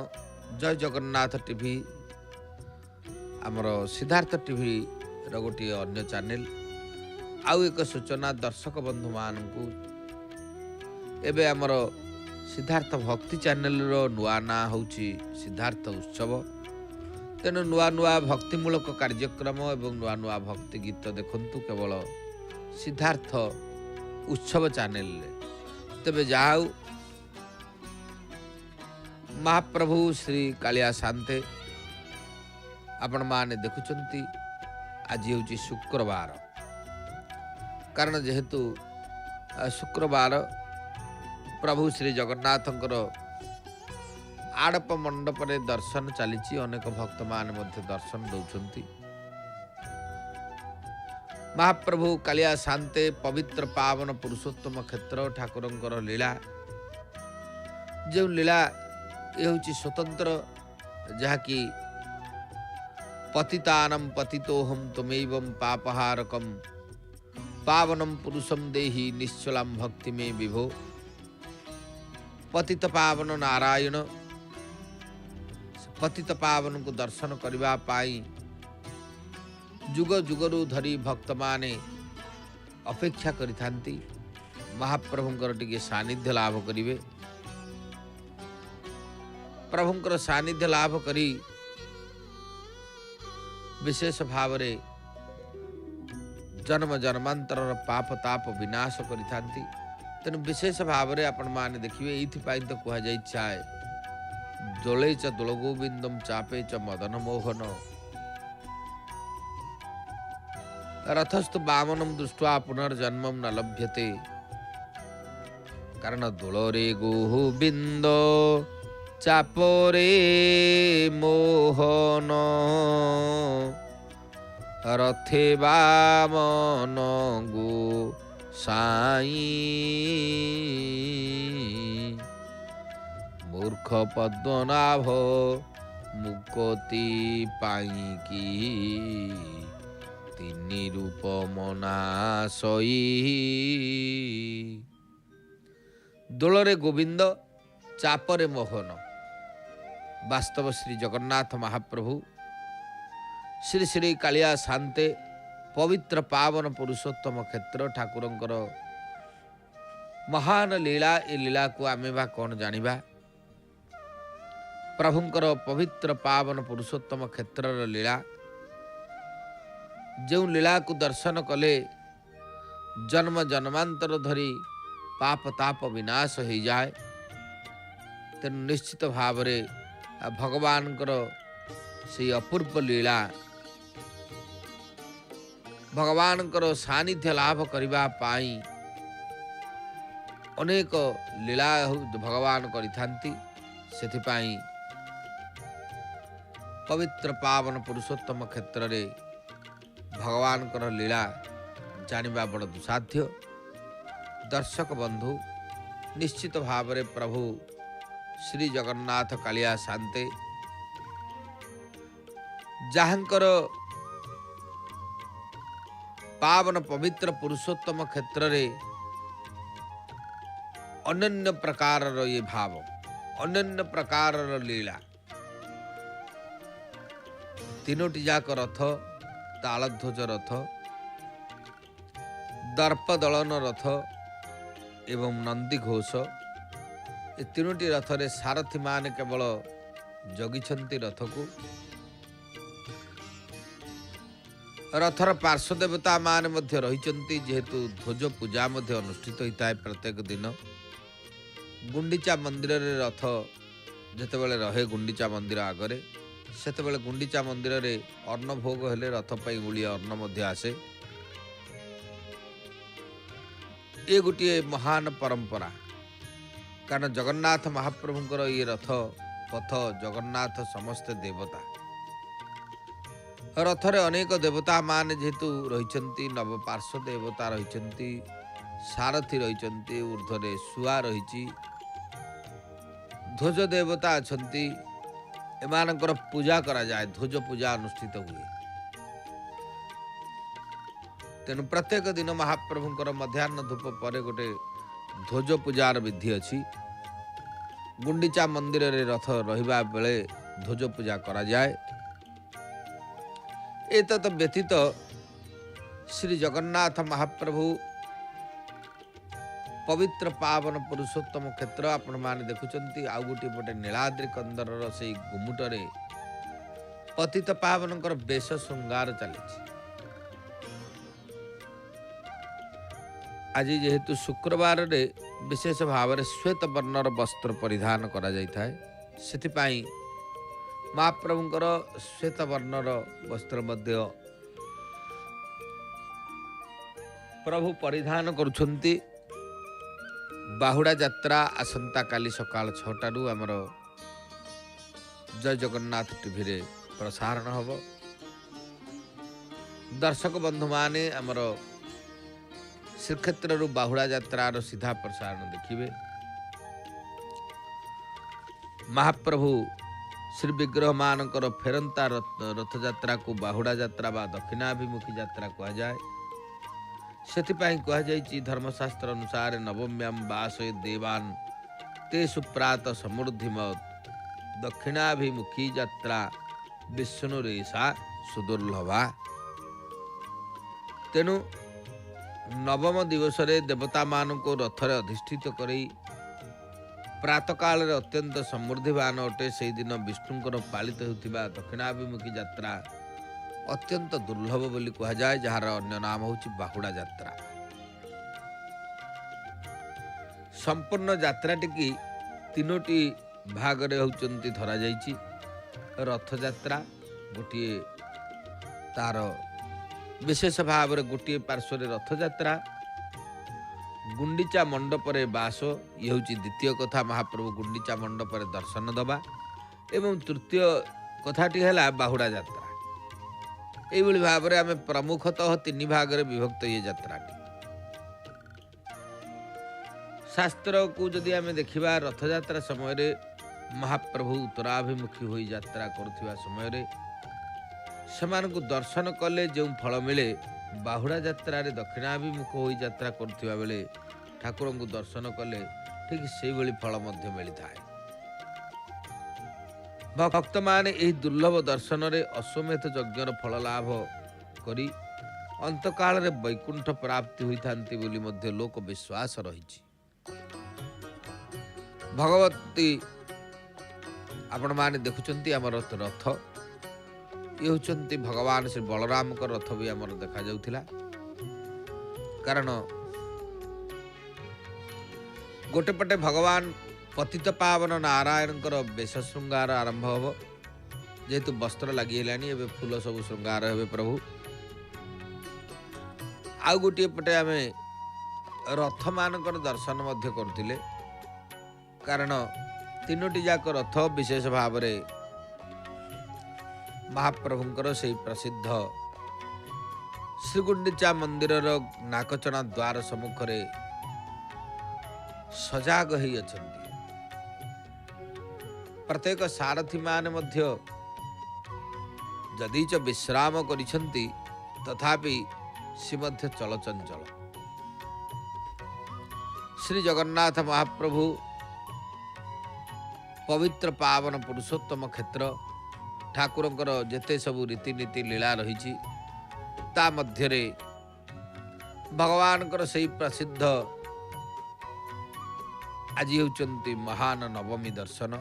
Speaker 1: जय जगन्नाथ टीवी आमर सिद्धार्थ टीवी गोटे अन्य चैनल आउ एक सूचना दर्शक बंधु मानू एबे आमर सिद्धार्थ भक्ति चैनल रो नुआ ना होची सिद्धार्थ उत्सव तेणु नुआ नुआ भक्तिमूलक कार्यक्रम एवं नुआ नुआ भक्ति गीत देखंतु केवल सिद्धार्थ उत्सव चैनल तेबे जाऊ महाप्रभु श्री कालिया शांते आपण माने देखुचंती आज होची शुक्रवार कारण जेहेतु शुक्रवार प्रभु श्री जगन्नाथंकर आड़प मंडप रे दर्शन चली अनेक भक्त मान दर्शन दौरान महाप्रभु कालिया शांते पवित्र पावन पुरुषोत्तम क्षेत्र ठाकुरंकर लीला जो लीला ये हूँ स्वतंत्र जहाँकि पतितानम पतितोहम तमेवं पापहारकम पावनम पुरुषम देहि निश्चलम भक्ति में विभो। पतित पावन नारायण पतित पावन को दर्शन करने पाई जुग जुगरु धरी भक्त माने अपेक्षा करिथांती महाप्रभुंकर टिके सानिध्य लाभ करिवे। प्रभुंकर सानिध्य लाभ करी विशेष भाव रे जन्म जन्मांतर पाप ताप विनाश करिथांती। तेणु विशेष भाव रे आपण माने देखिए ये तो कह जाए दोले च दोल गोविंदम चापे च मदन मोहन रथस्थु वामनम दृष्ट्वा पुनर्जन्मम न लभ्यते। कारण दोलरे गोविंद चापोरे मोहन रथे वामन गो साई मूर्ख पद्मनाभ मुक्ति पाई की तिनि रूप मना सई। दोलरे गोविंद चापरे मोहन वास्तव श्री जगन्नाथ महाप्रभु श्री श्री कालिया शांते पवित्र पावन पुरुषोत्तम क्षेत्र ठाकुरंकर महान लीला ए लीला को आमे बा कौन जानिबा। प्रभुंकर पवित्र पावन पुरुषोत्तम क्षेत्र लीला जो लीला को दर्शन कले जन्म जन्मांतर धरी पाप ताप विनाश हो जाए। तेणु निश्चित भाव रे भगवान से अपूर्व लीला भगवान सानिध्य लाभ करने पाई अनेक लीला भगवान करिथांती। सेथिपाई पवित्र पावन पुरुषोत्तम क्षेत्र रे भगवान लीला जानिबा बड़ दुसाध्य। दर्शक बंधु निश्चित भाव रे प्रभु श्री जगन्नाथ कालिया शांते जहाँकर पावन पवित्र पुरुषोत्तम क्षेत्र रे अनन्य प्रकार ये भाव अनन्य प्रकार लीला तीनोटी जाक रथ तालध्वज रथ दर्प दलन रथ एवं नंदी घोष ए तीनोटी रथ रे सारथी मान केवल जगिछंती रथ को। रथर पार्श्व देवता मान मध्य रहिचंती जेहेतु ध्वज पूजा मध्य अनुष्ठित होता है प्रत्येक दिन। गुंडीचा मंदिर रे रथ जेतेबेले रहे गुंडीचा मंदिर आगरे सेतेबेले गुंडीचा मंदिर रे अन्न भोग हेले रथ पाई गुलिए अन्न मध्य आसे। ये गोटे महान परंपरा कारण जगन्नाथ महाप्रभुंकर ये रथ पथ जगन्नाथ समस्त देवता रथरे अनेक देवता मान जेहेतु रही नव पार्श्व देवता रही सारथी रही ऊर्ध्वरे सुआ रही ध्वज देवता अच्छी एमानकर पूजा करा जाए ध्वज पूजा अनुष्ठित हुए। तेणु प्रत्येक दिन महाप्रभुंकर मध्याह्न धूप पर गोटे ध्वज पूजार विधि अच्छी। गुंडीचा मंदिर रे रथ रहिबा बेले ध्वज पूजा करा जाए। एतत् व्यतीत श्री जगन्नाथ महाप्रभु पवित्र पावन पुरुषोत्तम क्षेत्र आपण माने देखुचंती आउ गोटे पटे नीलाद्रि कंदर से गुमुटरे पतित पावनकर बेश श्रृंगार चली। आज जेहेतु शुक्रवार रे विशेष भाव में श्वेत वर्णर वस्त्र परिधान करा जाइथाय सेथिपाई महाप्रभुंकर श्वेत वर्णर वस्त्र मध्य प्रभु परिधान करुछंती। बाहुड़ा यात्रा आसंता काली सकाल 6टारू आमर जय जगन्नाथ टीवी रे प्रसारण हब। दर्शक बंधु माने आमर श्रीक्षेत्र बाहुड़ा यात्रार सीधा प्रसारण देखिए। महाप्रभु श्री विग्रह मानकर फेरंता रथ यात्रा को बाहुड़ा यात्रा बा दक्षिणाभिमुखी यात्रा कह जाए। सेथिपाई कह जाइछि धर्मशास्त्र अनुसार नवम्यां वासये देवान् ते सुप्रात समृद्धिमत दक्षिणाभिमुखी यात्रा विष्णुरेशा सुदुर्लभा। तेणु नवम दिवस देवता मान को रथरे अधिष्ठित करी प्रातः काल अत्यंत समृद्धिवान अटे। से दिन विष्णुंकर पालित होता दक्षिणाभिमुखी यात्रा अत्यंत दुर्लभ बोली कह जाए, जार अन्य नाम होची बाहुड़ा यात्रा। संपूर्ण यात्राटी की तीनोटी भागरे होचंती धरा जाइछि। रथ यात्रा गोटे तार विशेष भाव में गोटे पार्श्व रथ यात्रा, गुंडीचा मंडपरे बास ये हूँ द्वितीय कथा। महाप्रभु गुंडीचा मंडपरे दर्शन दबा एवं तृतीय कथाटी है बाहुड़ा यात्रा। यही भाव में आम प्रमुखतः तीन भाग में विभक्त ये यात्राटी। शास्त्र को जदि आम देखा रथ यात्रा समय महाप्रभु उत्तराभिमुखी हो यात्रा करुवा समय सेमानकु दर्शन कले जो फल मिले, बाहुड़ा यात्रा दक्षिणाभिमुख हो यात्रा करुवा बेले ठाकुर को दर्शन कले ठीक से फल मिलता है। भक्त माने यही दुर्लभ दर्शन रे अश्वमेध यज्ञर फल लाभ करी अंतकाल रे वैकुंठ प्राप्ति होइथांती बोली मध्य लोक विश्वास रही। भगवती आपण माने देखुचंती आमर रथ ये होचंती भगवान श्री बलराम को रथ भी आमर देखा जाउथिला। कारण गोटे पटे भगवान पतित पावन नारायण बेश श्रृंगार आरंभ हम, जेहेतु वस्त्र लगी एबे फूल सब श्रृंगार हे प्रभु। आउ गोटे पटे आम रथ मानकर दर्शन मध्य करथिले, कारण तीनोटी जाक रथ विशेष भाव में महाप्रभुंकर से प्रसिद्ध श्रीगुंडीचा मंदिर नाकचना द्वार सम्मुख रे सजाग ही अछंती। प्रत्येक सारथी माने मध्य जदीच विश्राम करिसंती तथापि सी मध्य चलचंचल। श्री जगन्नाथ महाप्रभु पवित्र पावन पुरुषोत्तम क्षेत्र ठाकुरंकर जेते सबु रीतिनीति लीला रही ता मध्यरे भगवानकर सही प्रसिद्ध आज होचंती महान नवमी दर्शन।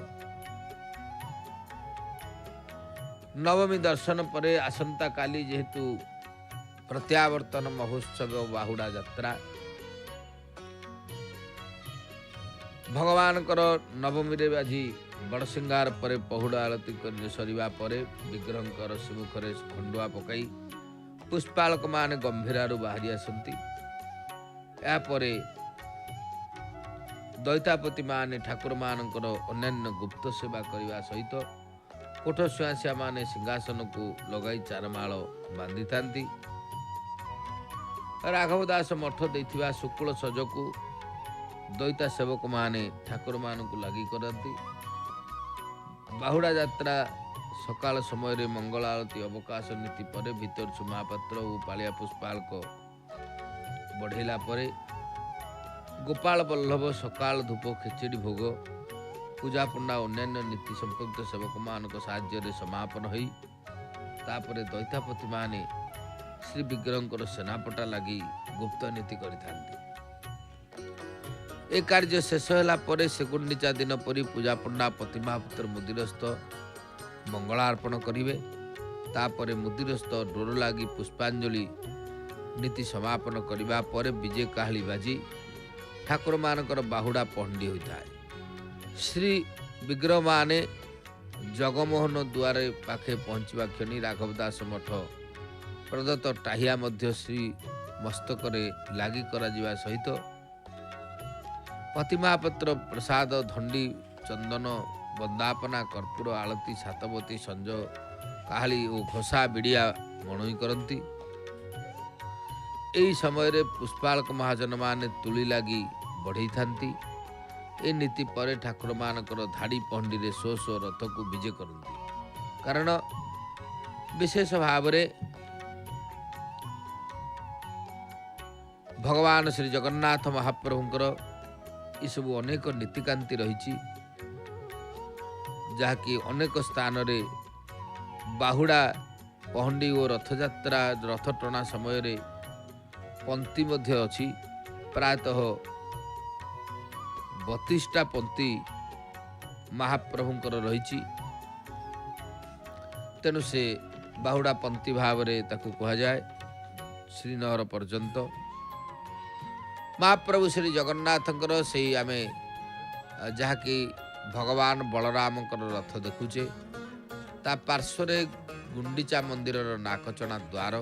Speaker 1: नवमी दर्शन परे आसंता काली जेहेतु प्रत्यावर्तन महोत्सव बाहुड़ा यात्रा, भगवानकर नवमी रे आज बड़ सिंगार परे पहुड़ा आरती कर सरिबा परे विग्रहंकर सम्मुखरे खंडुआ पकाई पुष्पालक माने गंभीरारु बाहरी आसंती। या परे दैतापति माने ठाकुर मानकर अन्यान्य गुप्त सेवा करने सहित कोठ सुआसिया माने सिंहासन को लगाई चारमाल बांधि थांती। राघव दास मठ देथिबा शुक्ल सजकु दैता सेवक माने ठाकुर मान को लगी करती। बाहुड़ा यात्रा सकाल समय मंगल आरती अवकाश नीति पर भीतर सुमापात्र और पालिया पुष्पालक बढ़ेला परे गोपाल बल्लभ सकाल धूप खिचड़ी भोग पूजा पंडा अन्यान्य नीति संपृक्त सेवक मान साहाय्य समापन होई तापरे दैतापति माने श्री विग्रहंकर सेनापटा लगी गुप्त नीति करिथांती। ए कार्य शेष होला परे से गुंडीचा दिन परी पूजा पंडा प्रतिमापुत्र मुदिरस्थ मंगलार्पण करिवे। तापरे मुदिरस्थ डोर लागी पुष्पांजलि नीति समापन करिबा परे विजय काहली बाजी ठाकुर मानकर बाहुड़ा पहंडी होता है। श्री विग्रह माने जगमोहन द्वारे पाखे पहुंचवा क्षणी राघवदास मठ प्रदत्त टाहिया मध्य श्री मस्तकरे लागी करा जिवा सहित प्रतिमापत्र प्रसाद धंडी चंदन ବନ୍ଦାପନା କର୍ପୂର ଆଳତି ସାତବତୀ ସଞ୍ଜ କାହାଳି ଓ ଘୋଷା ବିଡ଼ିଆ ମଣୋଇ କରନ୍ତି। ଏହି ସମୟରେ ପୁଷ୍ପାଳକ ମହାଜନମାନେ ତୁଳି ଲାଗି ବଢ଼େଇଥାନ୍ତି। ଏ ନୀତି ପରେ ଠାକୁରମାନଙ୍କର ଧାଡ଼ି ପହଣ୍ଡିରେ ଶୋ ଶୋ ରଥକୁ ବିଜେ କରନ୍ତି। କାରଣ ବିଶେଷ ଭାବରେ ଭଗବାନ ଶ୍ରୀ ଜଗନ୍ନାଥ ମହାପ୍ରଭୁଙ୍କର ଏସବୁ ଅନେକ ନୀତିକାନ୍ତି ରହିଛି, ଯାହାକି ଅନେକ ସ୍ଥାନରେ ବାହୁଡ଼ା ପହଣ୍ଡି ଓ ରଥଯାତ୍ରା ରଥ ଟଣା ସମୟରେ ପନ୍ତି ମଧ୍ୟ ଅଛି। ପ୍ରାୟତଃ 32ଟା ପନ୍ତି ମହାପ୍ରଭୁଙ୍କର ରହିଛି। ତେଣୁ ସେ ବାହୁଡ଼ା ପନ୍ତି ଭାବରେ ତାକୁ କୁହାଯାଏ। ଶ୍ରୀନଗର ପର୍ଯ୍ୟନ୍ତ ମହାପ୍ରଭୁ ଶ୍ରୀ ଜଗନ୍ନାଥଙ୍କର ସେଇ ଆମେ ଯାହାକି ଭଗବାନ ବଳରାମଙ୍କର ରଥ ଦେଖୁଛେ, ତା ପାର୍ଶ୍ୱରେ ଗୁଣ୍ଡିଚା ମନ୍ଦିରର ନାକଚଣା ଦ୍ୱାର।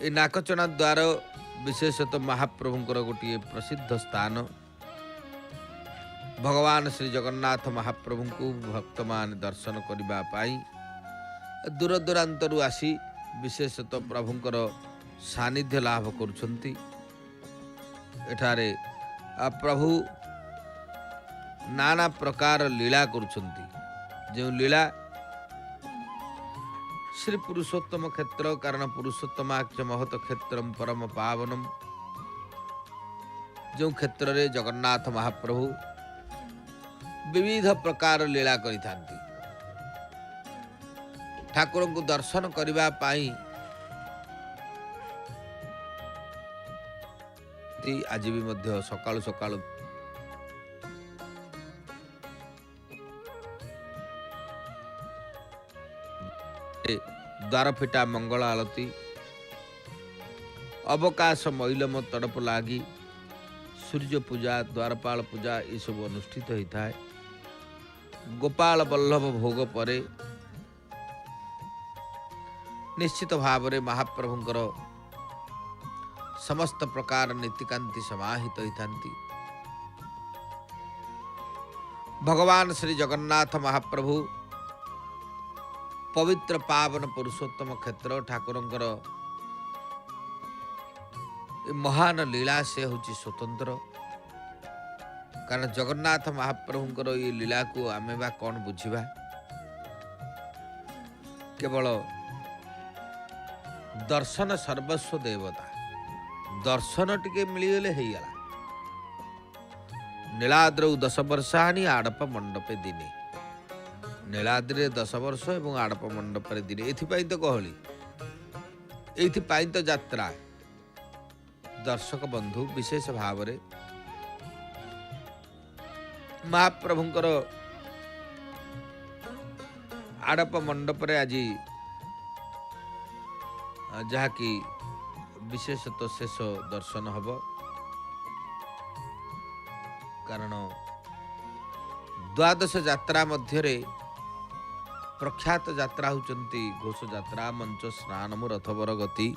Speaker 1: ଏ ନାକଚଣା ଦ୍ୱାର ବିଶେଷତଃ ମହାପ୍ରଭୁଙ୍କର ଗୋଟିଏ ପ୍ରସିଦ୍ଧ ସ୍ଥାନ। ଭଗବାନ ଶ୍ରୀ ଜଗନ୍ନାଥ ମହାପ୍ରଭୁଙ୍କୁ ଭକ୍ତମାନେ ଦର୍ଶନ କରିବା ପାଇଁ ଦୂର ଦୂରାନ୍ତରୁ ଆସି ବିଶେଷତଃ ପ୍ରଭୁଙ୍କର ସାନ୍ନିଧ୍ୟ ଲାଭ କରୁଛନ୍ତି। ଏଠାରେ ପ୍ରଭୁ ନାନା ପ୍ରକାର ଲୀଳା କରୁଛନ୍ତି। ଯେଉଁ ଲୀଳା ଶ୍ରୀ ପୁରୁଷୋତ୍ତମ କ୍ଷେତ୍ର, କାରଣ ପୁରୁଷୋତ୍ତମାଖ୍ୟ ମହତ କ୍ଷେତ୍ରମ ପରମ ପାବନମ, ଯେଉଁ କ୍ଷେତ୍ରରେ ଜଗନ୍ନାଥ ମହାପ୍ରଭୁ ବିବିଧ ପ୍ରକାର ଲୀଳା କରିଥାନ୍ତି। ଠାକୁରଙ୍କୁ ଦର୍ଶନ କରିବା ପାଇଁ ଆଜି ବି ମଧ୍ୟ ସକାଳୁ ସକାଳୁ ଦ୍ୱାର ଫିଟା ମଙ୍ଗଳ ଆଳତି, ଅବକାଶ ମଇଲମ ତଡ଼ପ ଲାଗି, ସୂର୍ଯ୍ୟ ପୂଜା, ଦ୍ୱାରପାଳ ପୂଜା ଏସବୁ ଅନୁଷ୍ଠିତ ହୋଇଥାଏ। ଗୋପାଳ ବଲ୍ଲଭ ଭୋଗ ପରେ ନିଶ୍ଚିତ ଭାବରେ ମହାପ୍ରଭୁଙ୍କର ସମସ୍ତ ପ୍ରକାର ନୀତିକାନ୍ତି ସମାହିତ ହୋଇଥାନ୍ତି। ଭଗବାନ ଶ୍ରୀ ଜଗନ୍ନାଥ ମହାପ୍ରଭୁ ପବିତ୍ର ପାବନ ପୁରୁଷୋତ୍ତମ କ୍ଷେତ୍ର ଠାକୁରଙ୍କର ଏ ମହାନ ଲୀଳା ସେ ହେଉଛି ସ୍ୱତନ୍ତ୍ର। କାରଣ ଜଗନ୍ନାଥ ମହାପ୍ରଭୁଙ୍କର ଏ ଲୀଳାକୁ ଆମେ ବା କ'ଣ ବୁଝିବା? କେବଳ ଦର୍ଶନ ସର୍ବସ୍ୱ ଦେବତା, ଦର୍ଶନ ଟିକେ ମିଳିଗଲେ ହେଇଗଲା। ନୀଳାଦ୍ରୌ 10 ବର୍ଷାଣି ଆଡ଼ପ ମଣ୍ଡପେ ଦିନେ। ନୀଳାଦ୍ରିରେ 10 ବର୍ଷ ଏବଂ ଆଡ଼ପ ମଣ୍ଡପରେ ଦିନେ। ଏଥିପାଇଁ ତ ଗହଳି, ଏଇଥିପାଇଁ ତ ଯାତ୍ରା। ଦର୍ଶକ ବନ୍ଧୁ ବିଶେଷ ଭାବରେ ମହାପ୍ରଭୁଙ୍କର ଆଡ଼ପ ମଣ୍ଡପରେ ଆଜି ଯାହାକି ବିଶେଷତଃ ଶେଷ ଦର୍ଶନ ହେବ। କାରଣ ଦ୍ୱାଦଶ ଯାତ୍ରା ମଧ୍ୟରେ ପ୍ରଖ୍ୟାତ ଯାତ୍ରା ହେଉଛନ୍ତି ଘୋଷ ଯାତ୍ରା, ମଞ୍ଚ ସ୍ନାନମ, ରଥବର ଗତି।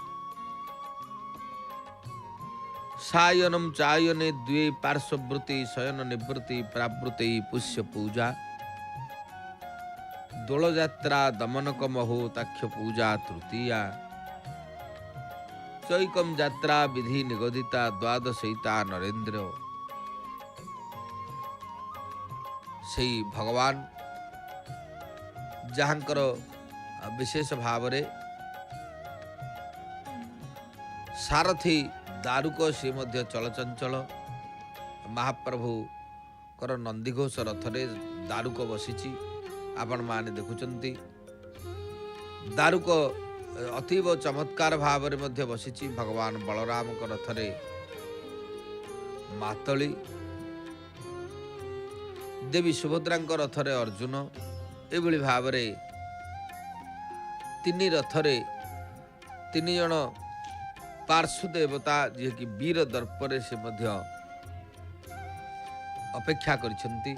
Speaker 1: ସାୟନମ ଚାୟନେ ଦ୍ୱେ ପାର୍ଶ୍ୱବୃତ୍ତି, ଶୟନ ନିବୃତ୍ତି ପ୍ରାବୃତ୍ତି ପୁଷ୍ୟ ପୂଜା। ଦୋଳଯାତ୍ରା ଦମନକ ମହୋ ତାକ୍ଷ ପୂଜା ତୃତୀୟା। ଚୈକମ ଯାତ୍ରା ବିଧି ନିଗଦିତା ଦ୍ୱାଦଶଇତା ନରେନ୍ଦ୍ର। ସେଇ ଭଗବାନ ଯାହାଙ୍କର ବିଶେଷ ଭାବରେ ସାରଥୀ ଦାରୁକ, ସେ ମଧ୍ୟ ଚଳଚଞ୍ଚଳ। ମହାପ୍ରଭୁଙ୍କର ନନ୍ଦିଘୋଷ ରଥରେ ଦାରୁକ ବସିଛି, ଆପଣମାନେ ଦେଖୁଛନ୍ତି। ଦାରୁକ ଅତୀବ ଚମତ୍କାର ଭାବରେ ମଧ୍ୟ ବସିଛି। ଭଗବାନ ବଳରାମଙ୍କ ରଥରେ ମାତଳି, ଦେବୀ ସୁଭଦ୍ରାଙ୍କ ରଥରେ ଅର୍ଜୁନ। ଏଭଳି ଭାବରେ ତିନି ରଥରେ ତିନି ଜଣ ପାର୍ଶ୍ୱ ଦେବତା, ଯିଏକି ବୀର ଦର୍ପରେ ସେ ମଧ୍ୟ ଅପେକ୍ଷା କରିଛନ୍ତି।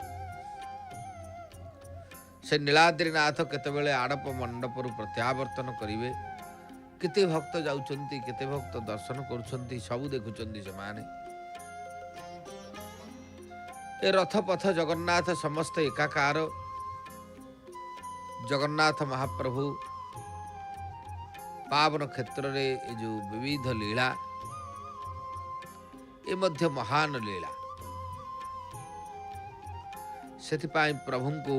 Speaker 1: ସେ ନୀଳାଦ୍ରିନାଥ କେତେବେଳେ ଆଡ଼ପ ମଣ୍ଡପରୁ ପ୍ରତ୍ୟାବର୍ତ୍ତନ କରିବେ, କେତେ ଭକ୍ତ ଯାଉଛନ୍ତି, କେତେ ଭକ୍ତ ଦର୍ଶନ କରୁଛନ୍ତି, ସବୁ ଦେଖୁଛନ୍ତି ସେମାନେ। ए रथपथ जगन्नाथ समस्त एकाकार जगन्नाथ महाप्रभु पावन क्षेत्र रे ए जो विविध लीला ए मध्य महान लीला सेथिपाई प्रभु को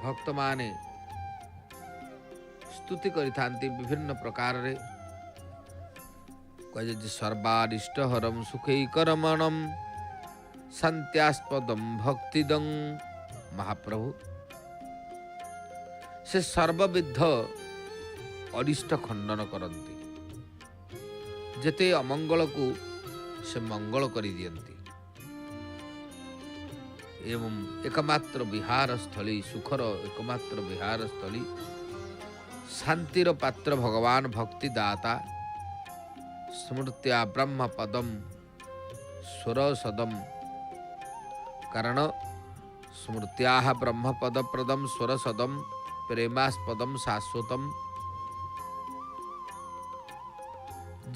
Speaker 1: भक्त माने स्तुति करिथांती विभिन्न प्रकार रे कहे सर्वारिष्ट हरम सुखैकरमणम शांत्यास्पदम भक्तिदं महाप्रभु से सर्वविध अरिष्ट खंडन करती जेते अमंगल को से मंगल कर दियंती एवं एकमात्र विहार स्थली सुखर एकमात्र विहार स्थली शांतिर पात्र भगवान भक्ति दाता स्मृत्या ब्रह्म पदम स्वर सदम कारण स्मृत्या ब्रह्म पद प्रदम स्वर सदम प्रेमास्पदम शाश्वतम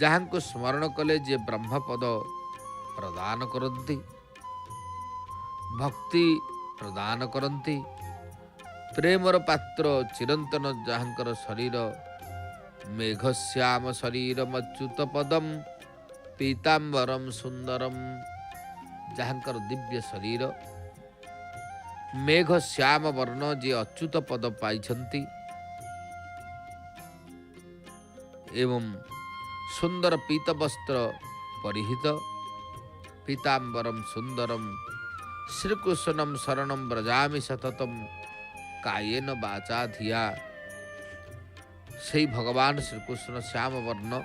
Speaker 1: जहाँ को स्मरण कले जे ब्रह्म पद प्रदान करती भक्ति प्रदान करती प्रेमर पात्र चिरंतन जहाँकर शरीर मेघश्याम शरीर मच्युत पदम पीतांबरम सुंदरम जहाँकर दिव्य शरीर मेघ श्याम वर्ण जे अच्युत पद पाइछंती एवं सुंदर पीत वस्त्र परिहित पीतांबरम सुंदरम श्रीकृष्णम शरणम व्रजामि सततम कायेन वाचा धिया से भगवान श्रीकृष्ण श्याम वर्ण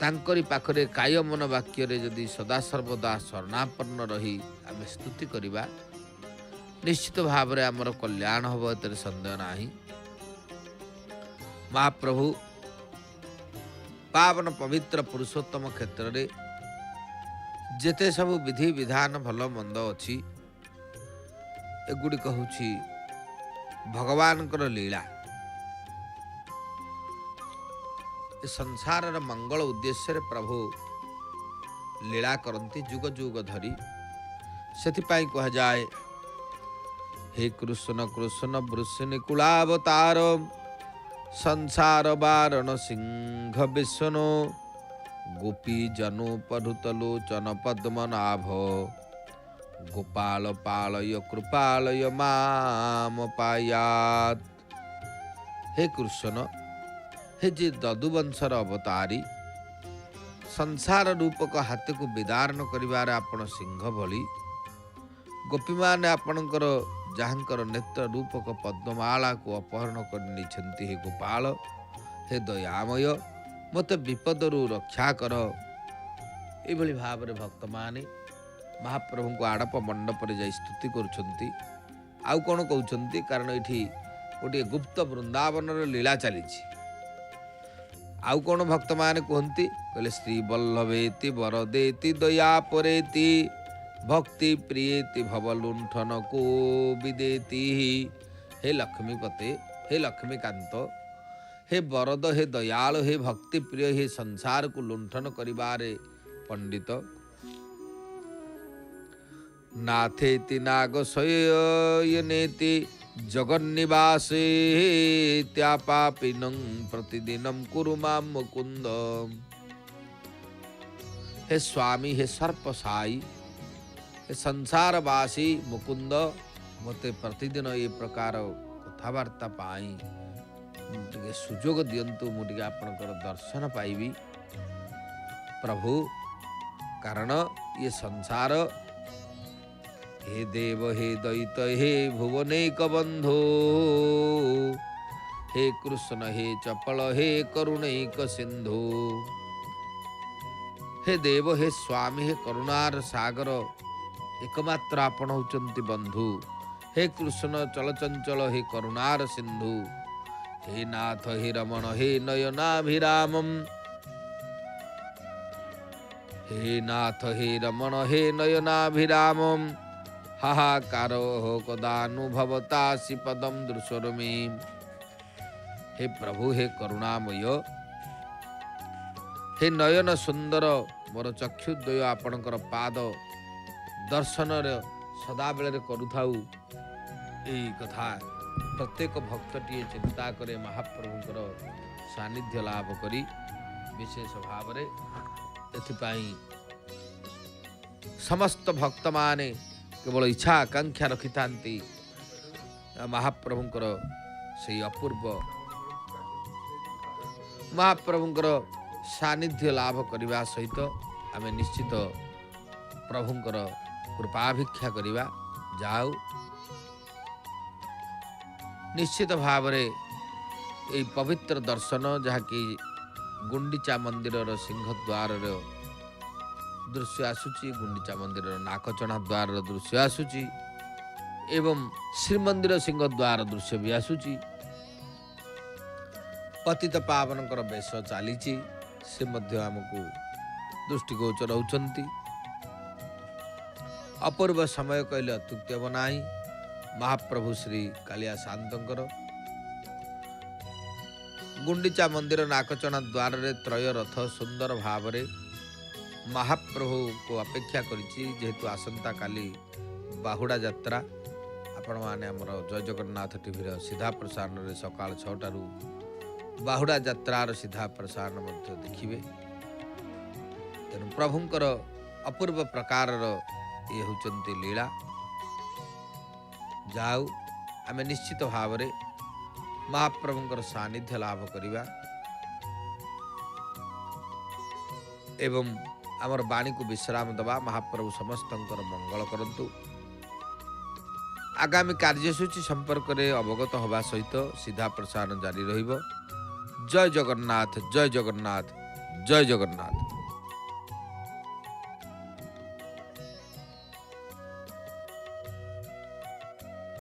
Speaker 1: तांकरी पाखरे काय मन वाक्य जदि सदा सर्वदा शरणापन्न रही आम स्तुति करिबा निश्चित भाव में आमर कल्याण हम एत सन्देह नाही। महाप्रभु पावन पवित्र पुरुषोत्तम क्षेत्र रे जेते सब विधि विधान भल मंद अछि एगुड़िक हूँ भगवान लीला संसार मंगल उद्देश्य प्रभु लीला करती जुग जुग धरी सेथिपाई कह जाए हे कृष्ण कृष्ण वृषनिकुलावतार संसार वारण सिंह विष्णु गोपी जनु परुतलोचन पद्मनाभ गोपाल पालय कृपालय माम पायात। हे कृष्ण हे जे ददुवंशर अवतारी संसार रूपक हाथ को विदारण करिवार आपण सिंह भली गोपी माने आपणकर जहाँकर नेत्र रूपक पद्ममाला को अपहरण कर हे गोपाल हे दयामय मत विपदरू रक्षा कर। एभली भाव में भक्त माने महाप्रभु को आड़प मंडप जा स्तुति करुछंती आउ कौन कहते कारण ये गोटे गुप्त वृंदावन लीला चली आउ कौन भक्त माने कहती कहले श्री वल्लभेति वरदेति दया परेति भक्ति प्रियेति भवलुंठन को विदेति। हे लक्ष्मीपते हे लक्ष्मीकांत हे वरद हे दयाल हे भक्ति प्रिय हे संसार को लुंठन करिबारे पंडित नाथेति नागशयनेति जगन्निवासे त्यापापिनं प्रतिदिनं कुरु मां मुकुंद। हे स्वामी हे सर्पसाई हे संसारवासी मुकुंद मते प्रतिदिन ये प्रकार कथबार्ता पाई टे सुजोग दियंतु मुझे आपणकर दर्शन पाइबी प्रभु कारण ये संसार हे देव हे दैत हे भुवनैक बंधो हे कृष्ण हे चपल हे करुणैक सिंधु। हे देव हे स्वामी हे करुणार सागर एकमात्र आपण होचंती बंधु। हे कृष्ण चलचंचल हे करुणार सिंधु। हे नाथ हे रमण हे नयनाभिरामम हे नाथ हे रमण हे नयनाभिरामम हाहाकार हो कदानुभवतासि पदम दृशोर्मी। हे प्रभु हे करुणामय हे नयन सुंदर मोर चक्षुद्वय आपणकर पाद दर्शन सदाबेले करुथाऊ। यही कथा प्रत्येक भक्तटीए चिंता करे महाप्रभुंकर सानिध्य लाभ करी विशेष भाव रे। एथिपाई समस्त भक्त माने केवल इच्छा आकांक्षा रखि थांती महाप्रभुंकर से अपूर्व महाप्रभुंकर सानिध्य लाभ करने सहित आम निश्चित प्रभुंकर कृपाभिक्षा करवा जाऊ। निश्चित भाव रे यही पवित्र दर्शन जहाँकि गुंडीचा मंदिर सिंहद्वार दृश्य आसूची, गुंडीचा मंदिर नाकचणा द्वार दृश्य आसूची एवं श्रीमंदिर सिंहद्वार दृश्य भी आसूची। पतित पावनकर बेश चली से मध्य आमको दृष्टिगोचर होउछंती। अपूर्व समय कहले अत्युक्ति हेब नाही। महाप्रभु श्री कालिया शांतंकर गुंडीचा मंदिर नाकचणा द्वार रे त्रय रथ सुंदर भाव रे महाप्रभु को अपेक्षा करिछि। जेहेतु आसंता काली बाहुड़ा यात्रा आपण माने हमर जय जगन्नाथ टीवी रो सीधा प्रसारण रे सकाळ 6 टारू बाहुड़ा यात्रार सीधा प्रसारण मध्य देखिबे। तेणु प्रभुंकर अपूर्व प्रकार ये होचंती लीला। जाऊ आम निश्चित भाव रे महाप्रभुंकर सानिध्य लाभ करिबा एवं आमर वाणी को विश्राम दबा। महाप्रभु समस्तंकर मंगल करंतु। आगामी कार्यसूची संपर्क में अवगत होगा सहित सीधा प्रसारण जारी रहिबो। जय जगन्नाथ, जय जगन्नाथ, जय जगन्नाथ।